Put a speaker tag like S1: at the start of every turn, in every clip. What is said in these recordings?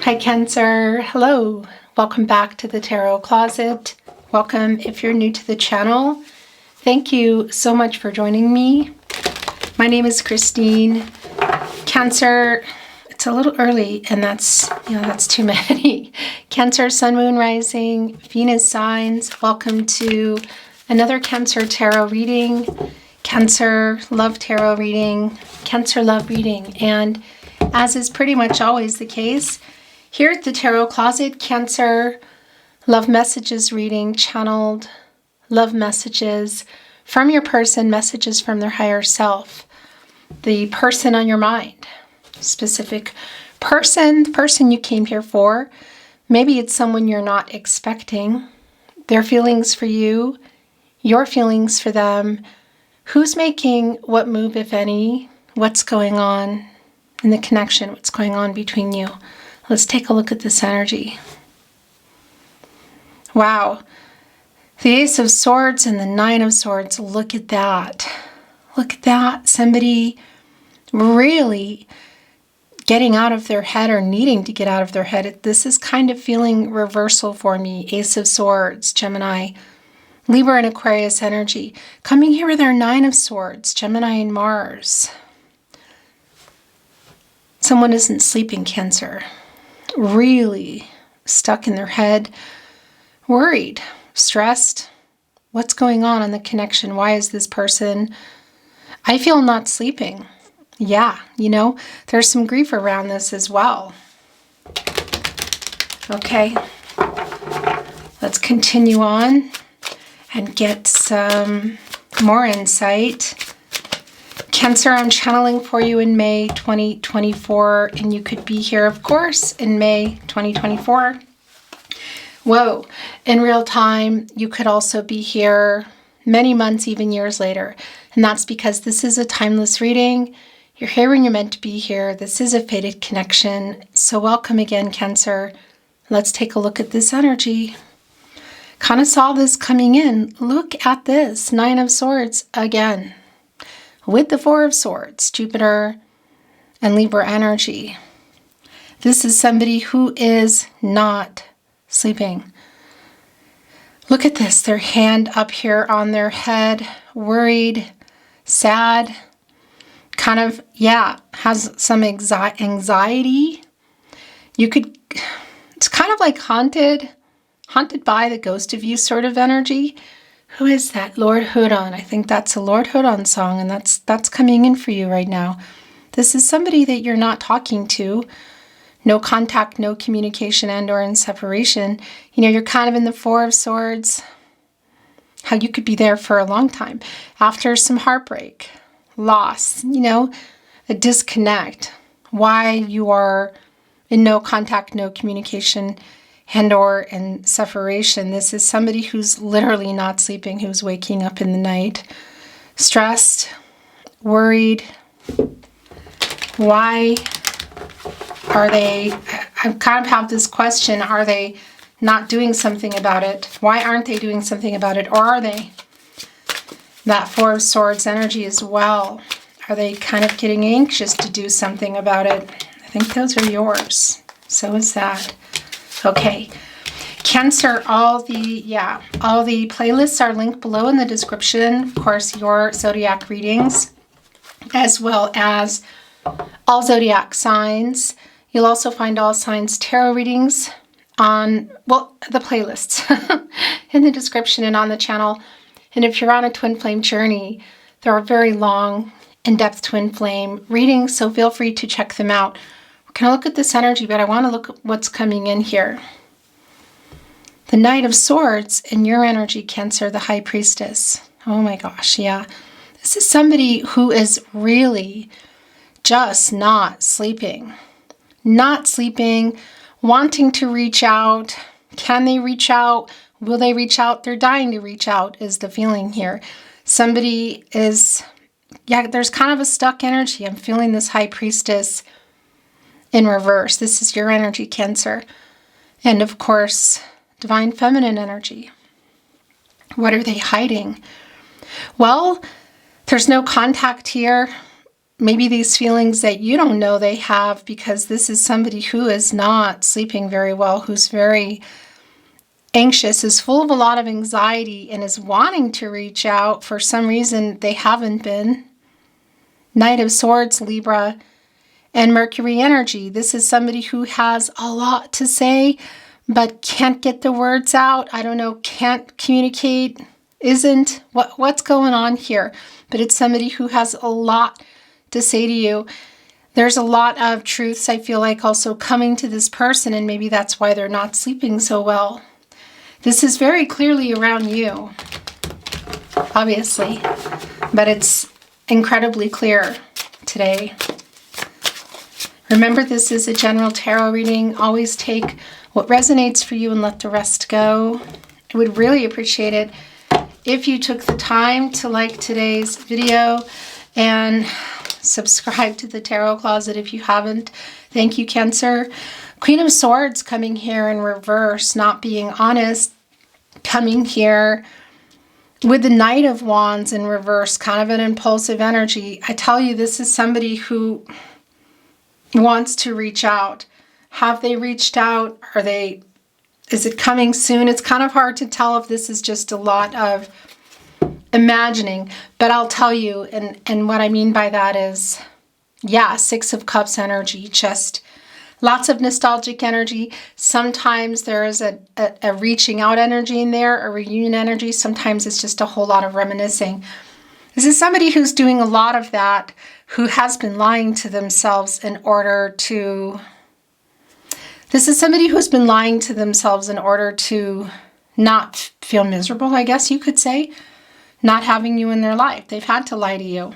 S1: Hi Cancer, hello. Welcome back to the Tarot Closet. Welcome if you're new to the channel. Thank you so much for joining me. My name is Christine. Cancer, it's a little early and that's too many. Cancer, Sun, Moon, Rising, Venus signs. Welcome to another Cancer Tarot reading. Cancer Love Tarot reading. Cancer Love reading. And as is pretty much always the case, here at the Tarot Closet, Cancer Love Messages reading, channeled love messages from your person, messages from their higher self, the person on your mind, specific person, the person you came here for. Maybe it's someone you're not expecting, their feelings for you, your feelings for them, who's making what move, if any, what's going on in the connection, what's going on between you. Let's take a look at this energy. Wow. The Ace of Swords and the Nine of Swords. Look at that. Look at that. Somebody really getting out of their head or needing to get out of their head. This is kind of feeling reversal for me. Ace of Swords, Gemini, Libra and Aquarius energy. Coming here with our Nine of Swords, Gemini and Mars. Someone isn't sleeping, Cancer. Really stuck in their head, worried, stressed. What's going on in the connection? Why is this person, I feel, not sleeping? Yeah, there's some grief around this as well. Okay, let's continue on and get some more insight. Cancer, I'm channeling for you in May 2024, and you could be here, of course, in May 2024. Whoa, in real time, you could also be here many months, even years later. And that's because this is a timeless reading. You're here when you're meant to be here. This is a fated connection. So welcome again, Cancer. Let's take a look at this energy. Kind of saw this coming in. Look at this, Nine of Swords again. With the Four of Swords, Jupiter and Libra energy. This is somebody who is not sleeping. Look at this, their hand up here on their head, worried, sad, kind of, has some anxiety. It's kind of like haunted by the ghost of you sort of energy. Who is that? Lord Huron. I think that's a Lord Huron song, and that's coming in for you right now. This is somebody that you're not talking to. No contact, no communication, and or in separation. You're kind of in the Four of Swords. How you could be there for a long time. After some heartbreak, loss, a disconnect. Why you are in no contact, no communication, and or in separation. This is somebody who's literally not sleeping, who's waking up in the night, stressed, worried. Why are they, I kind of have this question, are they not doing something about it? Why aren't they doing something about it? Or are they? That Four of Swords energy as well. Are they kind of getting anxious to do something about it? I think those are yours. So is that. Okay, Cancer, all the playlists are linked below in the description. Of course, your zodiac readings, as well as all zodiac signs. You'll also find all signs tarot readings on, the playlists in the description and on the channel. And if you're on a twin flame journey, there are very long, in-depth twin flame readings, so feel free to check them out. Can I look at this energy, but I want to look at what's coming in here. The Knight of Swords in your energy, Cancer, the High Priestess. Oh my gosh, yeah. This is somebody who is really just not sleeping. Not sleeping, wanting to reach out. Can they reach out? Will they reach out? They're dying to reach out is the feeling here. Somebody is, there's kind of a stuck energy. I'm feeling this High Priestess in reverse. This is your energy, Cancer. And of course, Divine Feminine energy. What are they hiding? Well, there's no contact here. maybe these feelings that you don't know they have, because this is somebody who is not sleeping very well, who's very anxious, is full of a lot of anxiety, and is wanting to reach out. For some reason, they haven't been. Knight of Swords, Libra, and Mercury energy. This is somebody who has a lot to say, but can't get the words out. I don't know, can't communicate, what's going on here? But it's somebody who has a lot to say to you. There's a lot of truths, I feel like, also coming to this person, and maybe that's why they're not sleeping so well. This is very clearly around you, obviously, but it's incredibly clear today. Remember, this is a general tarot reading. Always take what resonates for you and let the rest go. I would really appreciate it if you took the time to like today's video and subscribe to the Tarot Closet if you haven't. Thank you, Cancer. Queen of Swords coming here in reverse, not being honest, coming here with the Knight of Wands in reverse, kind of an impulsive energy. I tell you, this is somebody who wants to reach out. Have they reached out? Is it coming soon? It's kind of hard to tell if this is just a lot of imagining, but I'll tell you, and what I mean by that is, yeah, Six of Cups energy, just lots of nostalgic energy. Sometimes there is a reaching out energy in there, a reunion energy. Sometimes it's just a whole lot of reminiscing. This is somebody who's doing a lot of that, who has been lying to themselves in order to... This is somebody who's been lying to themselves in order to not feel miserable, I guess you could say. Not having you in their life. They've had to lie to you.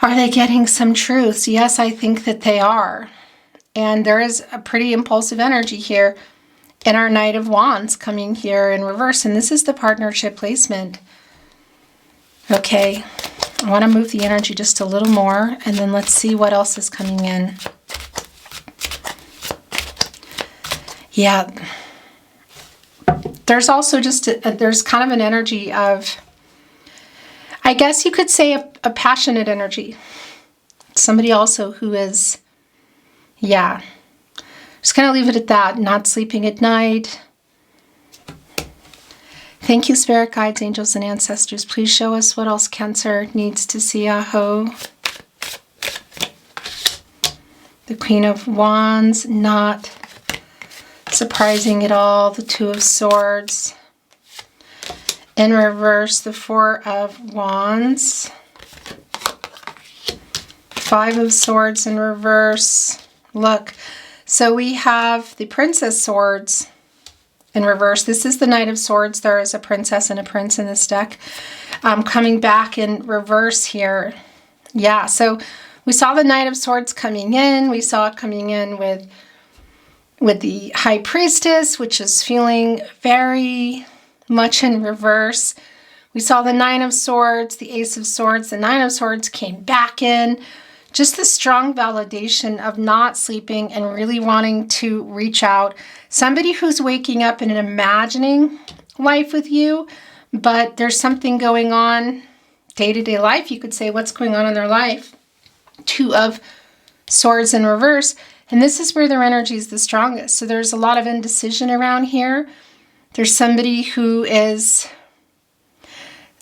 S1: Are they getting some truths? Yes, I think that they are. And there is a pretty impulsive energy here in our Knight of Wands coming here in reverse. And this is the partnership placement. Okay, I want to move the energy just a little more, and then let's see what else is coming in. Yeah, there's also just, there's kind of an energy of, I guess you could say a passionate energy. Somebody also who is, yeah, just going to leave it at that, not sleeping at night. Thank you, Spirit Guides, Angels, and Ancestors. Please show us what else Cancer needs to see. Aho. The Queen of Wands, not surprising at all. The Two of Swords. In reverse, the Four of Wands. Five of Swords in reverse. Look, so we have the Princess Swords in reverse. This is the Knight of Swords. There is a princess and a prince in this deck. Coming back in reverse here. Yeah, so we saw the Knight of Swords coming in. We saw it coming in with the High Priestess, which is feeling very much in reverse. We saw the Nine of Swords, the Ace of Swords. The Nine of Swords came back in. Just the strong validation of not sleeping and really wanting to reach out. Somebody who's waking up and imagining life with you, but there's something going on day-to-day life. You could say, what's going on in their life? Two of Swords in reverse. And this is where their energy is the strongest. So there's a lot of indecision around here. There's somebody who is,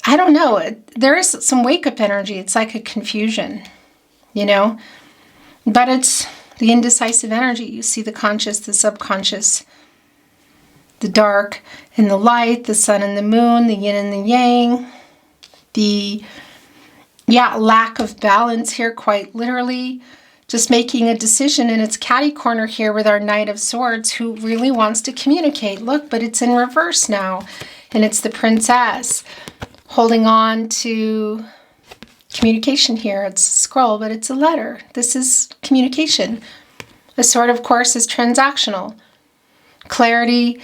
S1: I don't know, there is some wake-up energy. It's like a confusion, you know? But it's the indecisive energy. You see the conscious, the subconscious, the dark and the light, the sun and the moon, the yin and the yang, the, lack of balance here, quite literally. Just making a decision, and it's catty corner here with our Knight of Swords who really wants to communicate. Look, but it's in reverse now, and it's the Princess holding on to communication here. It's a scroll, but it's a letter. This is communication. The Sword, of course, is transactional. Clarity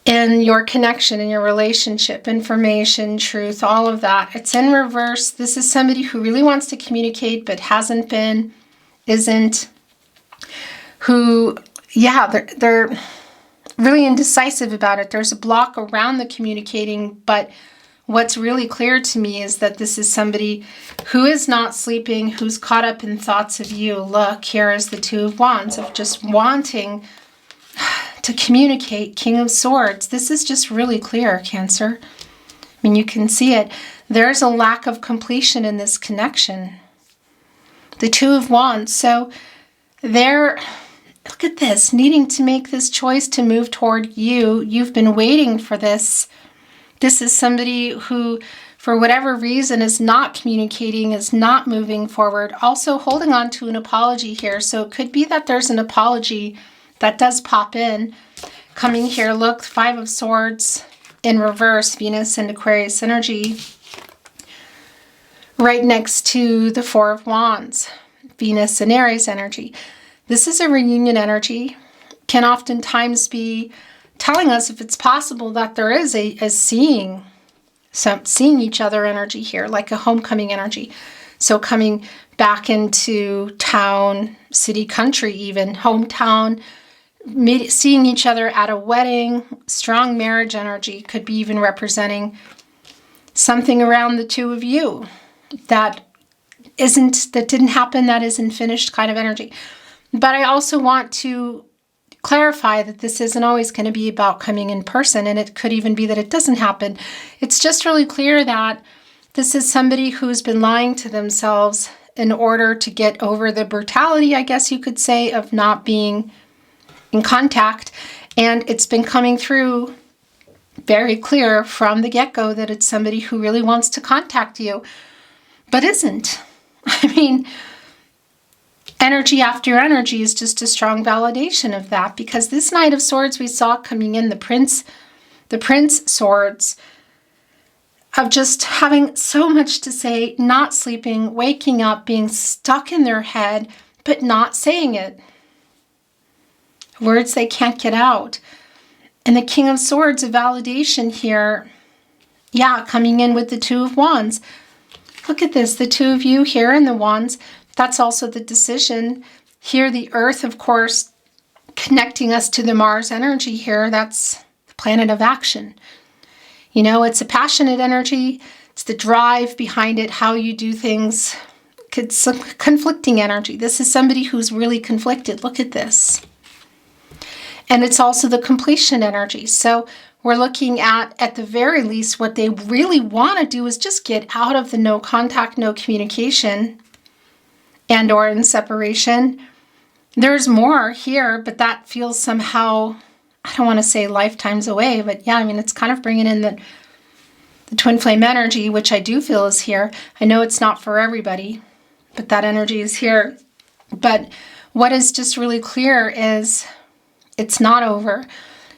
S1: in your connection, in your relationship, information, truth, all of that. It's in reverse. This is somebody who really wants to communicate but hasn't been, isn't, who, they're really indecisive about it. There's a block around the communicating, but what's really clear to me is that this is somebody who is not sleeping, who's caught up in thoughts of you. Look, here is the Two of Wands, of just wanting to communicate. King of Swords. This is just really clear, Cancer. I mean, you can see it. There's a lack of completion in this connection. The Two of Wands. So they're, look at this, needing to make this choice to move toward you. You've been waiting for this. This is somebody who, for whatever reason, is not communicating, is not moving forward. Also holding on to an apology here. So it could be that there's an apology that does pop in. Coming here, look, Five of Swords in reverse, Venus and Aquarius energy. Right next to the Four of Wands, Venus and Aries energy. This is a reunion energy. Can oftentimes be telling us, if it's possible, that there is a seeing each other energy here, like a homecoming energy. So coming back into town, city, country, even hometown, seeing each other at a wedding, strong marriage energy, could be even representing something around the two of you that didn't happen, that isn't finished kind of energy. But I also want to clarify that this isn't always going to be about coming in person, and it could even be that it doesn't happen. It's just really clear that this is somebody who's been lying to themselves in order to get over the brutality, I guess you could say, of not being in contact. And it's been coming through very clear from the get-go that it's somebody who really wants to contact you, but isn't. I mean, energy after energy is just a strong validation of that, because this Knight of Swords we saw coming in, the Prince Swords, of just having so much to say, not sleeping, waking up, being stuck in their head, but not saying it. Words they can't get out. And the King of Swords, a validation here. Yeah, coming in with the Two of Wands. Look at this, the two of you here in the Wands. That's also the decision. Here, the Earth, of course, connecting us to the Mars energy here. That's the planet of action. You know, it's a passionate energy. It's the drive behind it, how you do things. It's a conflicting energy. This is somebody who's really conflicted. Look at this. And it's also the completion energy. So we're looking at the very least, what they really want to do is just get out of the no contact, no communication, and or in separation. There's more here, but that feels somehow, I don't want to say lifetimes away, but yeah, I mean, it's kind of bringing in the twin flame energy, which I do feel is here. I know it's not for everybody, but that energy is here. But what is just really clear is it's not over.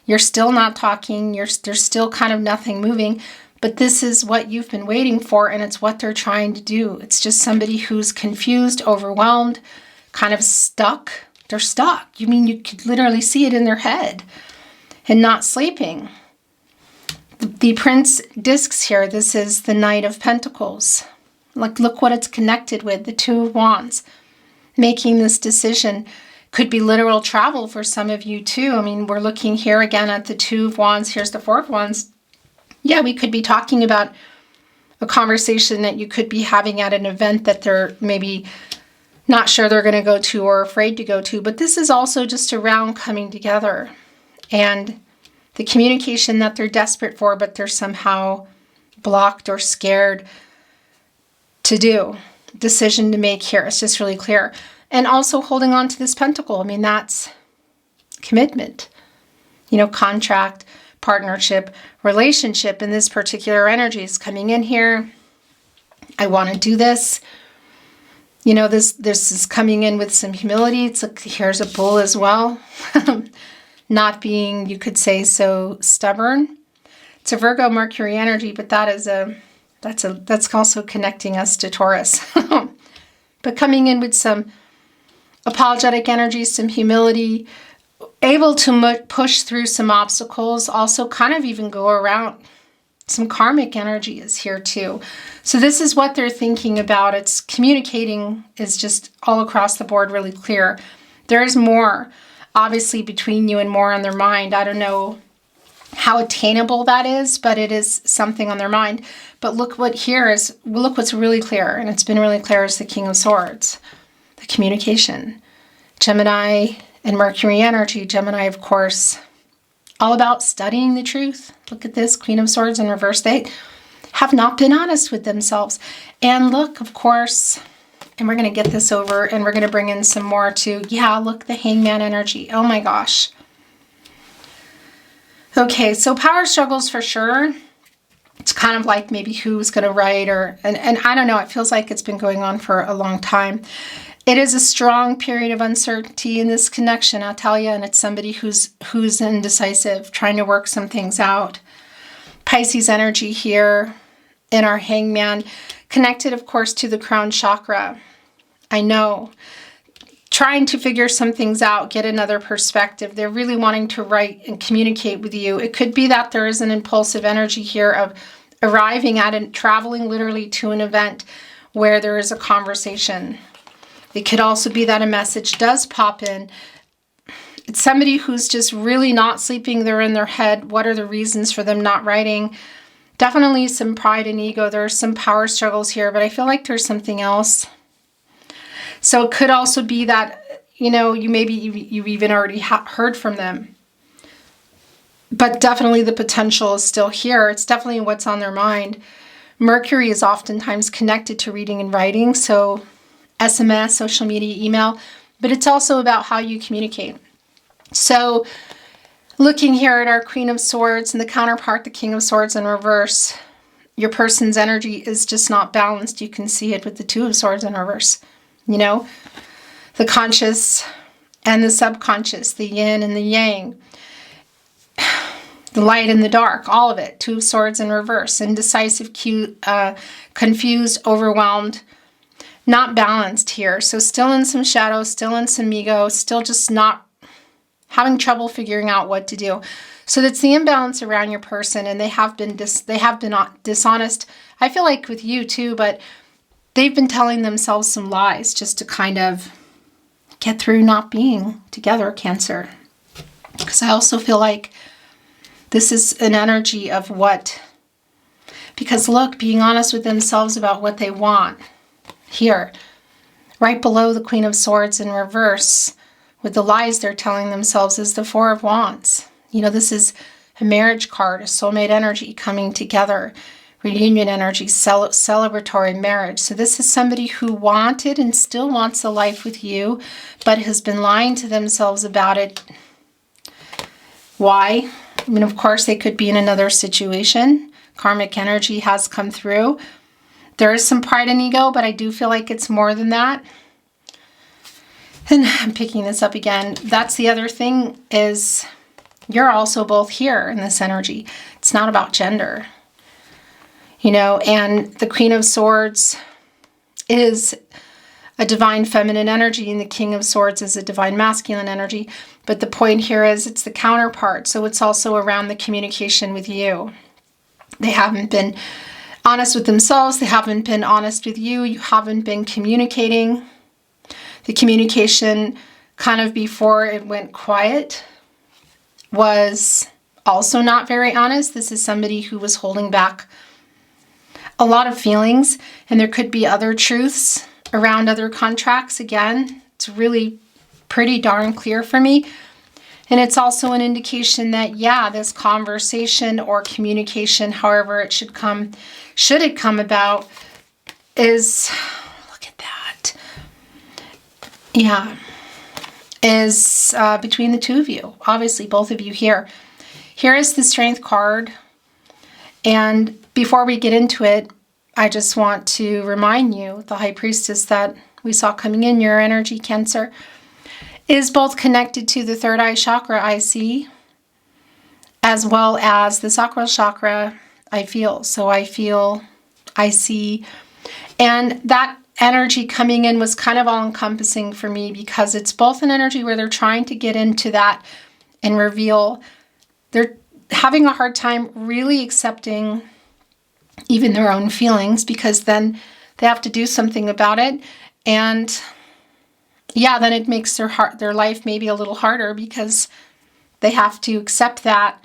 S1: You're still not talking. There's still kind of nothing moving. But this is what you've been waiting for, and it's what they're trying to do. It's just somebody who's confused, overwhelmed, kind of stuck. They're stuck. You mean you could literally see it in their head and not sleeping. The Prince discs here, this is the Knight of Pentacles. Like, look what it's connected with, the Two of Wands. Making this decision. Could be literal travel for some of you too. I mean, we're looking here again at the Two of Wands. Here's the Four of Wands. Yeah, we could be talking about a conversation that you could be having at an event that they're maybe not sure they're going to go to or afraid to go to. But this is also just around coming together and the communication that they're desperate for, but they're somehow blocked or scared to do. Decision to make here. It's just really clear. And also holding on to this pentacle. I mean, that's commitment. You know, contract, partnership, relationship, and this particular energy is coming in here. I want to do this. You know, this is coming in with some humility. It's like, here's a bull as well. Not being, you could say, so stubborn. It's a Virgo Mercury energy, but that's also connecting us to Taurus. But coming in with some apologetic energy, some humility, able to push through some obstacles, also kind of even go around. Some karmic energy is here too. So this is what they're thinking about. It's communicating is just all across the board really clear. There is more, obviously, between you and more on their mind. I don't know how attainable that is, but it is something on their mind. But look what's really clear, and it's been really clear, is the King of Swords, the communication. Gemini and Mercury energy. Gemini, of course, all about studying the truth. Look at this, Queen of Swords in reverse. They have not been honest with themselves. And look, of course, and we're going to get this over, and we're going to bring in some more too. Yeah, look, the Hangman energy. Oh my gosh. Okay, so power struggles for sure. It's kind of like maybe who's going to write, and I don't know. It feels like it's been going on for a long time. It is a strong period of uncertainty in this connection, I'll tell you, and it's somebody who's indecisive, trying to work some things out. Pisces energy here in our Hangman, connected, of course, to the crown chakra. I know. Trying to figure some things out, get another perspective. They're really wanting to write and communicate with you. It could be that there is an impulsive energy here of arriving at and traveling literally to an event where there is a conversation. It could also be that a message does pop in. It's somebody who's just really not sleeping. They're in their head. What are the reasons for them not writing? Definitely some pride and ego. There are some power struggles here, but I feel like there's something else. So it could also be that, you've even already heard from them. But definitely the potential is still here. It's definitely what's on their mind. Mercury is oftentimes connected to reading and writing. So SMS, social media, email. But it's also about how you communicate. So looking here at our Queen of Swords and the counterpart, the King of Swords in reverse, your person's energy is just not balanced. You can see it with the Two of Swords in reverse. The conscious and the subconscious, the yin and the yang, the light and the dark, all of it. Two of Swords in reverse, indecisive, confused, overwhelmed, not balanced here. So still in some shadow, still in some ego, still just not having trouble figuring out what to do. So that's the imbalance around your person, and they have been dishonest. I feel like with you too, but they've been telling themselves some lies just to kind of get through not being together, Cancer. Because I also feel like this is an energy of what, because look, being honest with themselves about what they want. Here, right below the Queen of Swords in reverse, with the lies they're telling themselves, is the Four of Wands. This is a marriage card, a soulmate energy coming together. Reunion energy, celebratory marriage. So this is somebody who wanted and still wants a life with you, but has been lying to themselves about it. Why? Of course, they could be in another situation. Karmic energy has come through. There is some pride and ego, but I do feel like it's more than that. And I'm picking this up again. That's the other thing, is you're also both here in this energy. It's not about gender. And the Queen of Swords is a divine feminine energy, and the King of Swords is a divine masculine energy. But the point here is it's the counterpart. So it's also around the communication with you. They haven't been honest with themselves. They haven't been honest with you. You haven't been communicating. The communication kind of before it went quiet was also not very honest. This is somebody who was holding back a lot of feelings, and there could be other truths around other contracts. Again, it's really pretty darn clear for me. And it's also an indication that, yeah, this conversation or communication, however it should it come about, is, look at that. Yeah, is between the two of you. Obviously, both of you here. Here is the Strength card. And before we get into it, I just want to remind you, the High Priestess that we saw coming in, your energy, Cancer, is both connected to the third eye chakra, I see, as well as the sacral chakra, I feel. So I feel, I see. And that energy coming in was kind of all-encompassing for me, because it's both an energy where they're trying to get into that and reveal. They're having a hard time really accepting even their own feelings, because then they have to do something about it. And yeah, then it makes their life maybe a little harder, because they have to accept that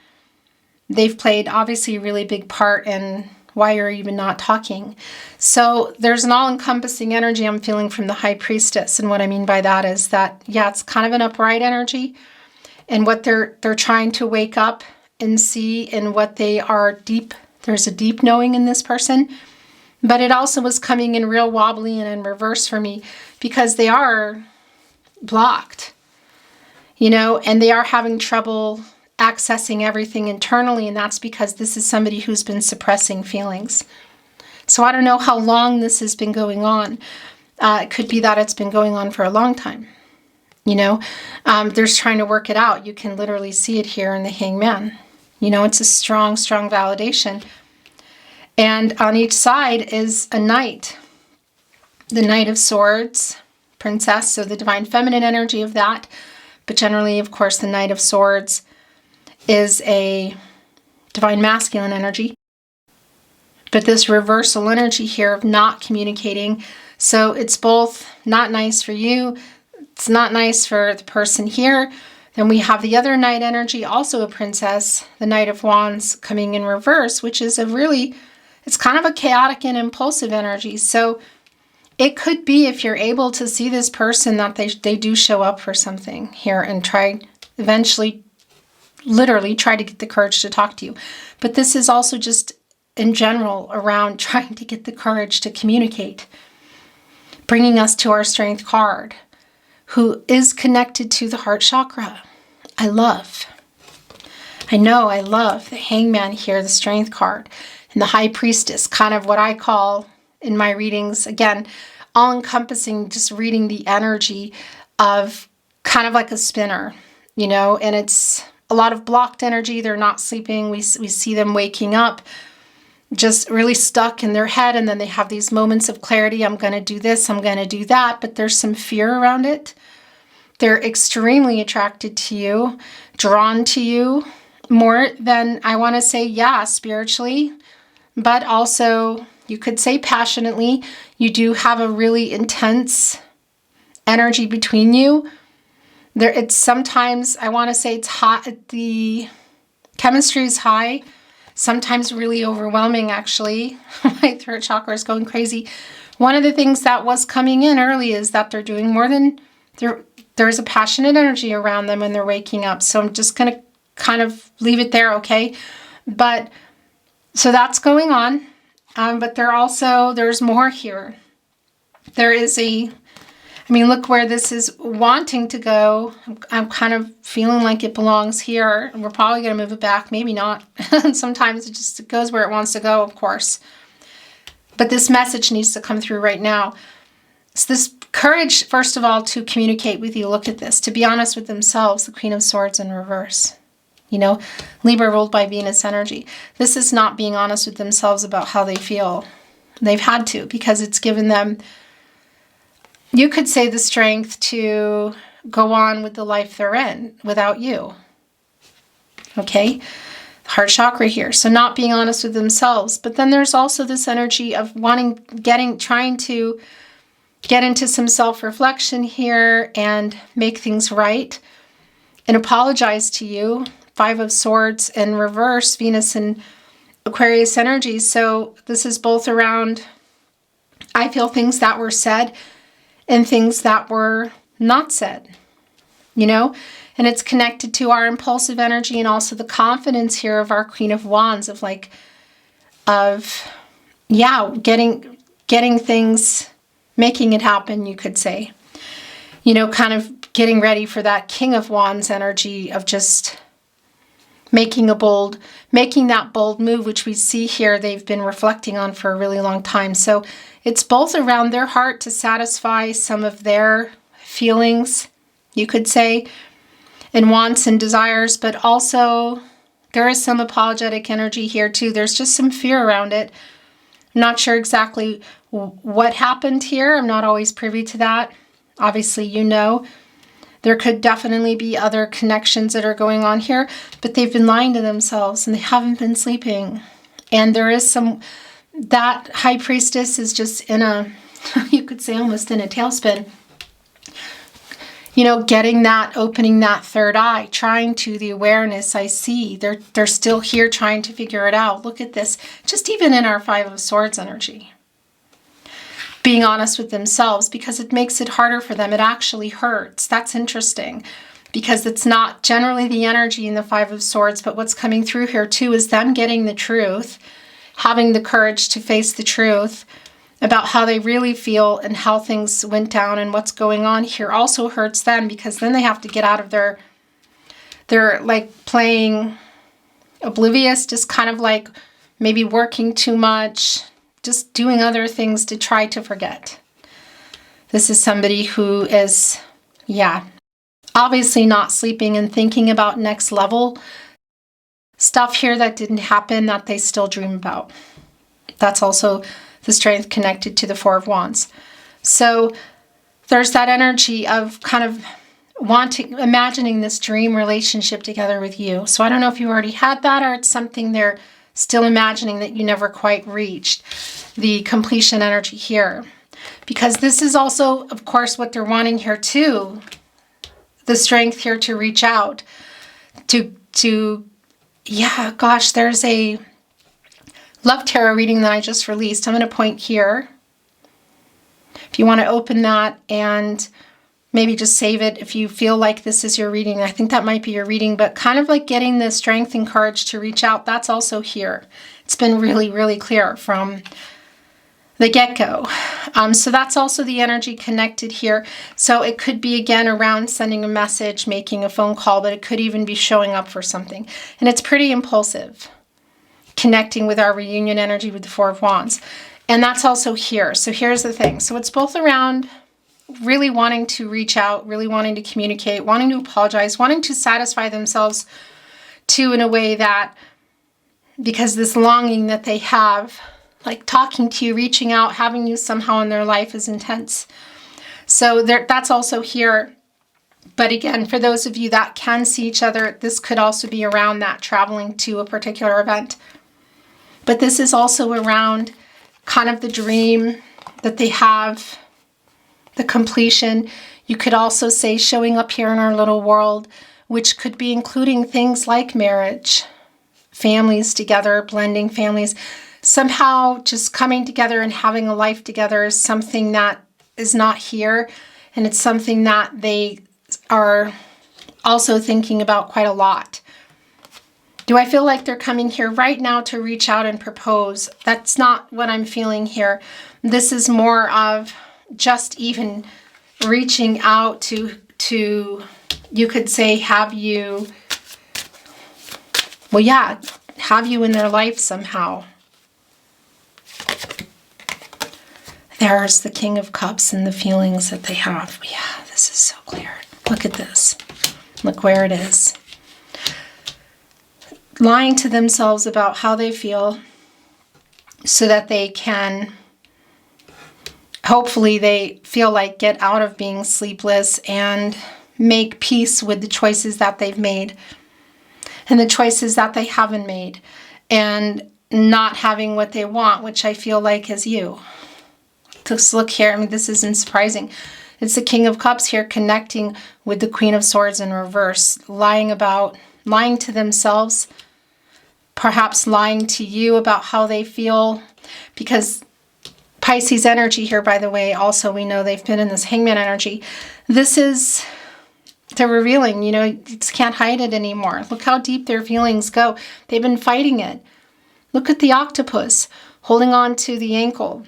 S1: they've played obviously a really big part in why you're even not talking. So there's an all-encompassing energy I'm feeling from the High Priestess. And what I mean by that is that, yeah, it's kind of an upright energy. And what they're trying to wake up and see, and what they are deep, there's a deep knowing in this person. But it also was coming in real wobbly and in reverse for me, because they are blocked, and they are having trouble accessing everything internally, and that's because this is somebody who's been suppressing feelings. So I don't know how long this has been going on. It could be that it's been going on for a long time. They're trying to work it out. You can literally see it here in the Hangman. It's a strong, strong validation. And on each side is a knight. The Knight of Swords, Princess, so the divine feminine energy of that. But generally, of course, the Knight of Swords is a divine masculine energy. But this reversal energy here of not communicating. So it's both not nice for you. It's not nice for the person here. Then we have the other Knight energy, also a princess, the Knight of Wands coming in reverse, which is it's kind of a chaotic and impulsive energy. So it could be, if you're able to see this person, that they do show up for something here and literally try to get the courage to talk to you. But this is also just in general around trying to get the courage to communicate. Bringing us to our Strength card, who is connected to the heart chakra. I love the Hangman here, the Strength card, and the High Priestess, kind of what I call in my readings, again, all-encompassing, just reading the energy of kind of like a spinner, and it's a lot of blocked energy. They're not sleeping. We see them waking up, just really stuck in their head, and then they have these moments of clarity. I'm going to do this, I'm going to do that, but there's some fear around it. They're extremely attracted to you, drawn to you, more than, I want to say, spiritually, but also you could say passionately. You do have a really intense energy between you. It's sometimes, I want to say it's hot, the chemistry is high, sometimes really overwhelming, actually. My throat chakra is going crazy. One of the things that was coming in early is that they're doing more than, there's a passionate energy around them when they're waking up. So I'm just going to kind of leave it there, okay? But, so that's going on. But there's more here. There is look where this is wanting to go. I'm kind of feeling like it belongs here. And we're probably going to move it back. Maybe not. Sometimes it goes where it wants to go, of course. But this message needs to come through right now. It's this courage, first of all, to communicate with you. Look at this. To be honest with themselves, the Queen of Swords in reverse. Libra ruled by Venus energy. This is not being honest with themselves about how they feel. They've had to, because it's given them, you could say, the strength to go on with the life they're in without you. Okay? Heart chakra here. So not being honest with themselves. But then there's also this energy of trying to get into some self-reflection here and make things right and apologize to you. 5 of Swords in reverse, Venus and Aquarius energy. So this is both around, I feel, things that were said and things that were not said, and it's connected to our impulsive energy and also the confidence here of our Queen of Wands getting things, making it happen, you could say, kind of getting ready for that King of Wands energy of just making that bold move, which we see here they've been reflecting on for a really long time. So it's both around their heart to satisfy some of their feelings, you could say, and wants and desires, but also there is some apologetic energy here too. There's just some fear around it. I'm not sure exactly what happened here. I'm not always privy to that. Obviously, there could definitely be other connections that are going on here, but they've been lying to themselves and they haven't been sleeping. And there is that High Priestess is just in you could say almost in a tailspin. you know, getting that, opening that third eye, trying to, the awareness, I see. They're still here trying to figure it out. Look at this. Just even in our Five of Swords energy. Being honest with themselves, because it makes it harder for them. It actually hurts. That's interesting, because it's not generally the energy in the Five of Swords, but what's coming through here too is them getting the truth, having the courage to face the truth about how they really feel and how things went down and what's going on here also hurts them, because then they have to get out of their like playing oblivious, just kind of like maybe working too much, just doing other things to try to forget. This is somebody who is, yeah, obviously not sleeping and thinking about next level stuff here that didn't happen that they still dream about. That's also the strength connected to the Four of Wands. So there's that energy of kind of imagining this dream relationship together with you. So I don't know if you already had that, or it's something they're still imagining that you never quite reached. The completion energy here. Because this is also, of course, what they're wanting here too. The strength here to reach out. Yeah, gosh, there's a Love Tarot reading that I just released. I'm going to point here. If you want to open that and maybe just save it if you feel like this is your reading. I think that might be your reading, but kind of like getting the strength and courage to reach out, that's also here. It's been really, really clear from the get-go. So that's also the energy connected here. So it could be, again, around sending a message, making a phone call, but it could even be showing up for something. And it's pretty impulsive, connecting with our reunion energy with the Four of Wands. And that's also here. So here's the thing. So it's both around really wanting to reach out, really wanting to communicate, wanting to apologize, wanting to satisfy themselves too, in a way that, because this longing that they have, like talking to you, reaching out, having you somehow in their life is intense. So that's also here. But again, for those of you that can see each other, this could also be around that traveling to a particular event. But this is also around kind of the dream that they have, the completion. You could also say showing up here in our little world, which could be including things like marriage, families together, blending families. Somehow just coming together and having a life together is something that is not here. And it's something that they are also thinking about quite a lot. Do I feel like they're coming here right now to reach out and propose? That's not what I'm feeling here. This is more of just even reaching out to you could say, have you, well, yeah, have you in their life somehow. There's the King of Cups and the feelings that they have. Yeah, this is so clear. Look at this. Look where it is. Lying to themselves about how they feel so that they can, hopefully they feel like, get out of being sleepless and make peace with the choices that they've made and the choices that they haven't made, and not having what they want, which I feel like is you. Just look here. I mean, this isn't surprising. It's the King of Cups here connecting with the Queen of Swords in reverse, lying to themselves, perhaps lying to you about how they feel, because Pisces energy here, by the way, also we know they've been in this Hangman energy. This is, they're revealing, you know, you just can't hide it anymore. Look how deep their feelings go. They've been fighting it. Look at the octopus holding on to the ankle.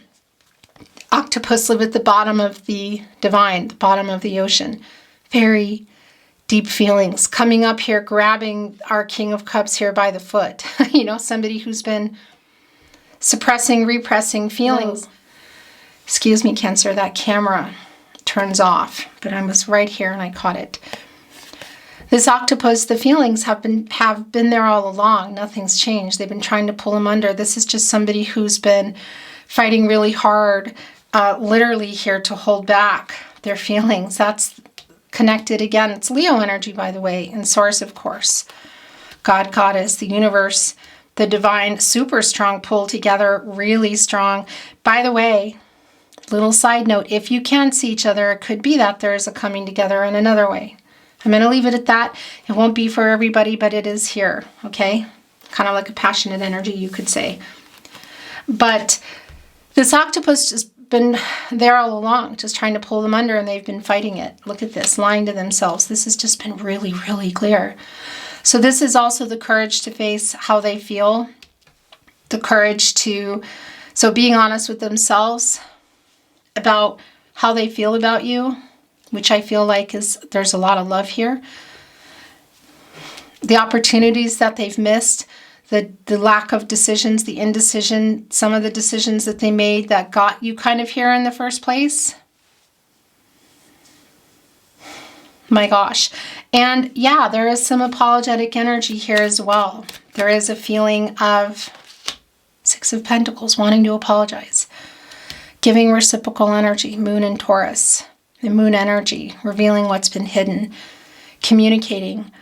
S1: Octopus live at the bottom of the divine, the bottom of the ocean. Very deep feelings. Coming up here, grabbing our King of Cups here by the foot. You know, somebody who's been suppressing, repressing feelings. Whoa. Excuse me, Cancer, that camera turns off, but I was right here and I caught it. This octopus, the feelings have been there all along. Nothing's changed. They've been trying to pull him under. This is just somebody who's been fighting really hard, literally here, to hold back their feelings. That's connected again. It's Leo energy, by the way, and source, of course. God, Goddess, the universe, the divine, super strong pull together, really strong. By the way, Little side note, if you can see each other, it could be that there is a coming together in another way. I'm going to leave it at that. It won't be for everybody, but it is here, okay? Kind of like a passionate energy, you could say. But this octopus has been there all along, just trying to pull them under, and they've been fighting it. Look at this, lying to themselves. This has just been really, really clear. So this is also the courage to face how they feel, the courage to, so being honest with themselves about how they feel about you, which I feel like there's a lot of love here. The opportunities that they've missed, the lack of decisions, the indecision, some of the decisions that they made that got you kind of here in the first place. My gosh. And yeah, there is some apologetic energy here as well. There is a feeling of Six of Pentacles, wanting to apologize. Giving reciprocal energy, Moon and Taurus. The Moon energy, revealing what's been hidden. Communicating,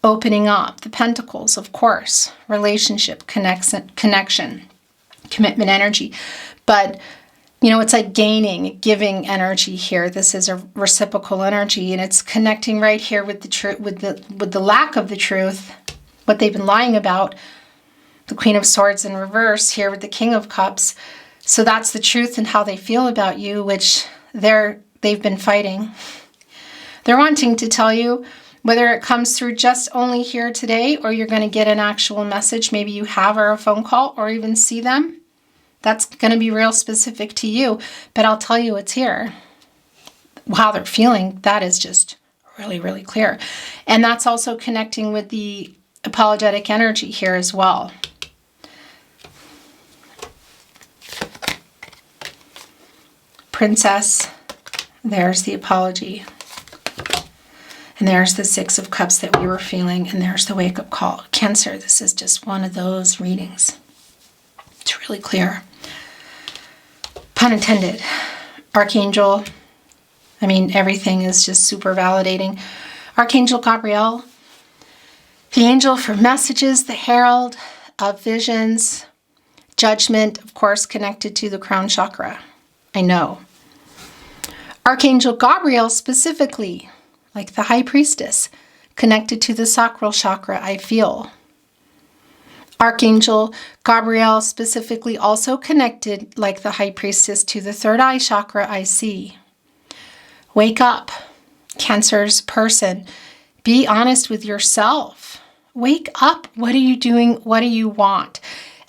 S1: opening up. The Pentacles, of course. Relationship, connection, commitment energy. But, you know, it's like gaining, giving energy here. This is a reciprocal energy, and it's connecting right here with the truth, with the lack of the truth, what they've been lying about. The Queen of Swords in reverse here with the King of Cups. So that's the truth and how they feel about you, which they've been fighting. They're wanting to tell you, whether it comes through just only here today, or you're going to get an actual message, maybe you have, or a phone call, or even see them. That's going to be real specific to you, but I'll tell you it's here. How they're feeling, that is just really, really clear. And that's also connecting with the apologetic energy here as well. Princess, there's the apology. And there's the Six of Cups that we were feeling, and there's the wake-up call. Cancer, this is just one of those readings. It's really clear. Pun intended. Archangel, I mean, everything is just super validating. Archangel Gabriel, the angel for messages, the herald of visions, judgment, of course, connected to the crown chakra. I know. Archangel Gabriel specifically, like the High Priestess, connected to the sacral chakra, I feel. Archangel Gabriel specifically also connected, like the High Priestess, to the third eye chakra, I see. Wake up, Cancer's person. Be honest with yourself. Wake up. What are you doing? What do you want?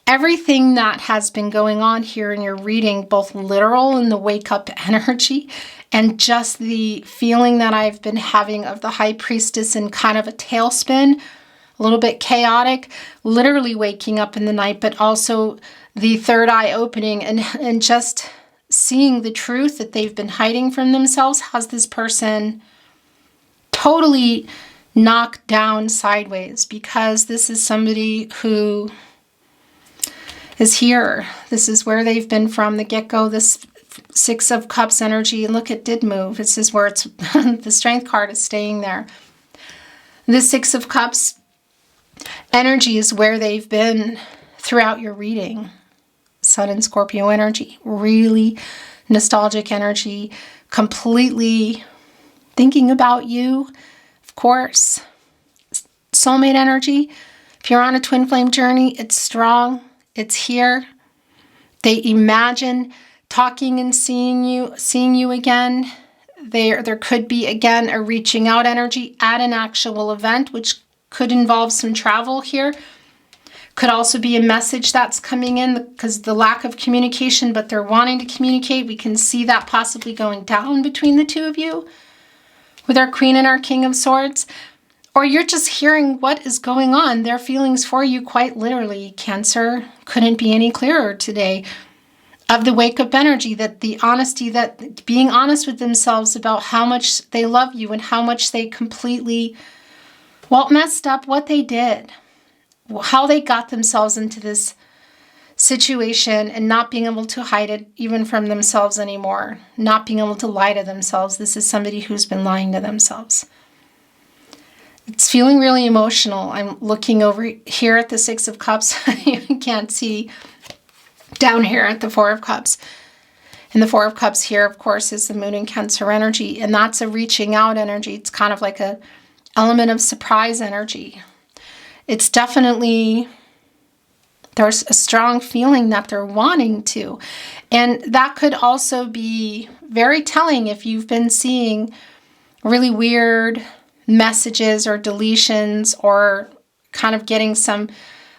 S1: Everything that has been going on here in your reading, both literal and the wake up energy, and just the feeling that I've been having of the High Priestess in kind of a tailspin, a little bit chaotic, literally waking up in the night, but also the third eye opening and just seeing the truth that they've been hiding from themselves has this person totally knocked down sideways, because this is somebody who is here. This is where they've been from the get-go. This Six of Cups energy, and look, it did move. This is where it's the Strength card is staying there. The Six of Cups energy is where they've been throughout your reading. Sun and Scorpio energy, really nostalgic energy, completely thinking about you, of course. Soulmate energy, if you're on a twin flame journey, it's strong, it's here. They imagine talking and seeing you again. There could be, again, a reaching out energy at an actual event, which could involve some travel here. Could also be a message that's coming in because the lack of communication, but they're wanting to communicate. We can see that possibly going down between the two of you with our Queen and our King of Swords. Or you're just hearing what is going on. Their feelings for you, quite literally. Cancer, couldn't be any clearer today. Of the wake-up energy, that the honesty, that being honest with themselves about how much they love you and how much they completely, well, messed up what they did. How they got themselves into this situation and not being able to hide it even from themselves anymore. Not being able to lie to themselves. This is somebody who's been lying to themselves. It's feeling really emotional. I'm looking over here at the Six of Cups. You can't see down here at the Four of Cups. And the Four of Cups here, of course, is the Moon in Cancer energy. And that's a reaching out energy. It's kind of like a element of surprise energy. It's definitely, there's a strong feeling that they're wanting to. And that could also be very telling if you've been seeing really weird messages or deletions, or kind of getting some,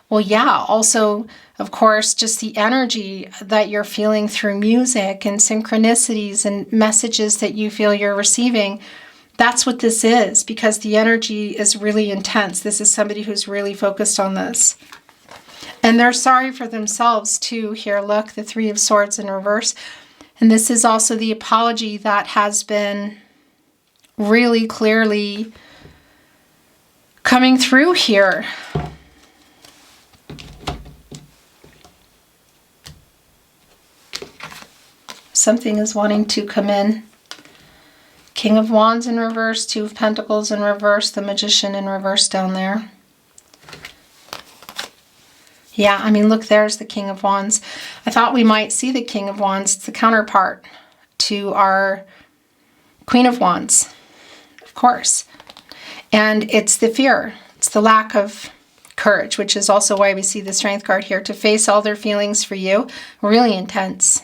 S1: well, yeah, also, of course, just the energy that you're feeling through music and synchronicities and messages that you feel you're receiving. That's what this is, because the energy is really intense. This is somebody who's really focused on this. And they're sorry for themselves too. Here, look, the Three of Swords in reverse. And this is also the apology that has been really clearly coming through here. Something is wanting to come in. King of Wands in reverse, Two of Pentacles in reverse, the Magician in reverse down there. Yeah, I mean, look, there's the King of Wands. I thought we might see the King of Wands. It's the counterpart to our Queen of Wands, of course. And it's the fear. It's the lack of courage, which is also why we see the Strength card here, to face all their feelings for you. Really intense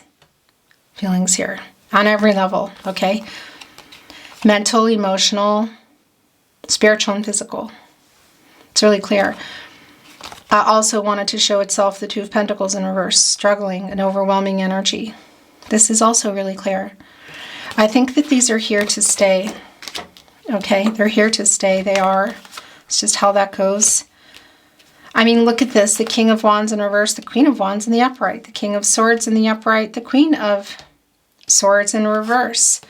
S1: feelings here on every level, okay? Mental, emotional, spiritual, and physical. It's really clear. I also wanted to show itself the Two of Pentacles in reverse, struggling, an overwhelming energy. This is also really clear. I think that these are here to stay. Okay, they're here to stay. They are. It's just how that goes. I mean, look at this. The King of Wands in reverse, the Queen of Wands in the upright, the King of Swords in the upright, the Queen of Swords in reverse.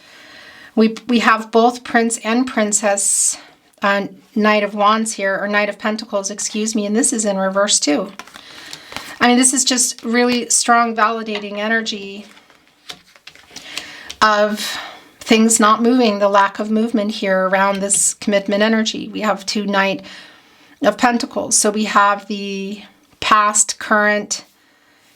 S1: We have both Prince and Princess, Knight of Wands here, or Knight of Pentacles, excuse me, and this is in reverse too. I mean, this is just really strong validating energy of things not moving, the lack of movement here around this commitment energy. We have two Knight of Pentacles. So we have the past, current,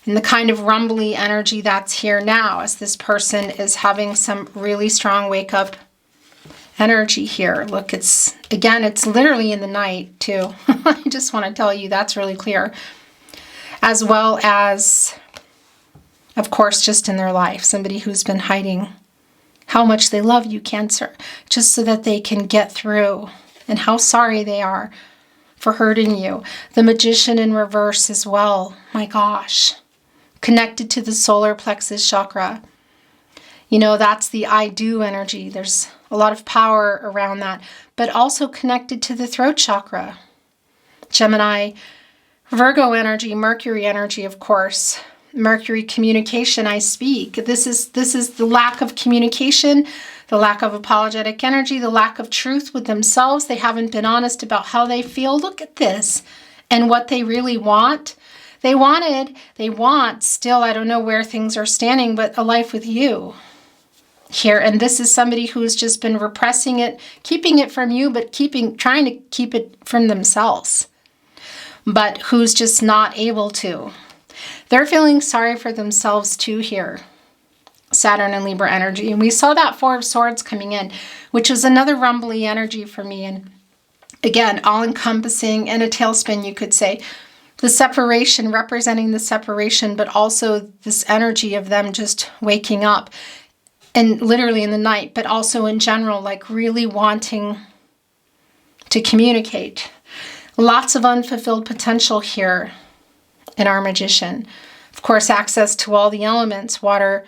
S1: and the kind of rumbly energy that's here now as this person is having some really strong wake up energy here. Look, it's, again, it's literally in the night too. I just want to tell you that's really clear. As well as, of course, just in their life, somebody who's been hiding how much they love you, Cancer, just so that they can get through, and how sorry they are for hurting you. The Magician in reverse as well. My gosh. Connected to the solar plexus chakra. You know, that's the I do energy. There's a lot of power around that, but also connected to the throat chakra. Gemini, Virgo energy, Mercury energy, of course. Mercury, communication, I speak. This is the lack of communication, the lack of apologetic energy, the lack of truth with themselves. They haven't been honest about how they feel. Look at this. And what they really want. They want still, I don't know where things are standing, but a life with you here. And this is somebody who's just been repressing it, keeping it from you, but trying to keep it from themselves, but who's just not able to. They're feeling sorry for themselves too here. Saturn and Libra energy. And we saw that Four of Swords coming in, which was another rumbly energy for me. And again, all-encompassing and a tailspin, you could say. The separation, representing the separation, but also this energy of them just waking up. And literally in the night, but also in general, like really wanting to communicate. Lots of unfulfilled potential here in our Magician. Of course, access to all the elements, water,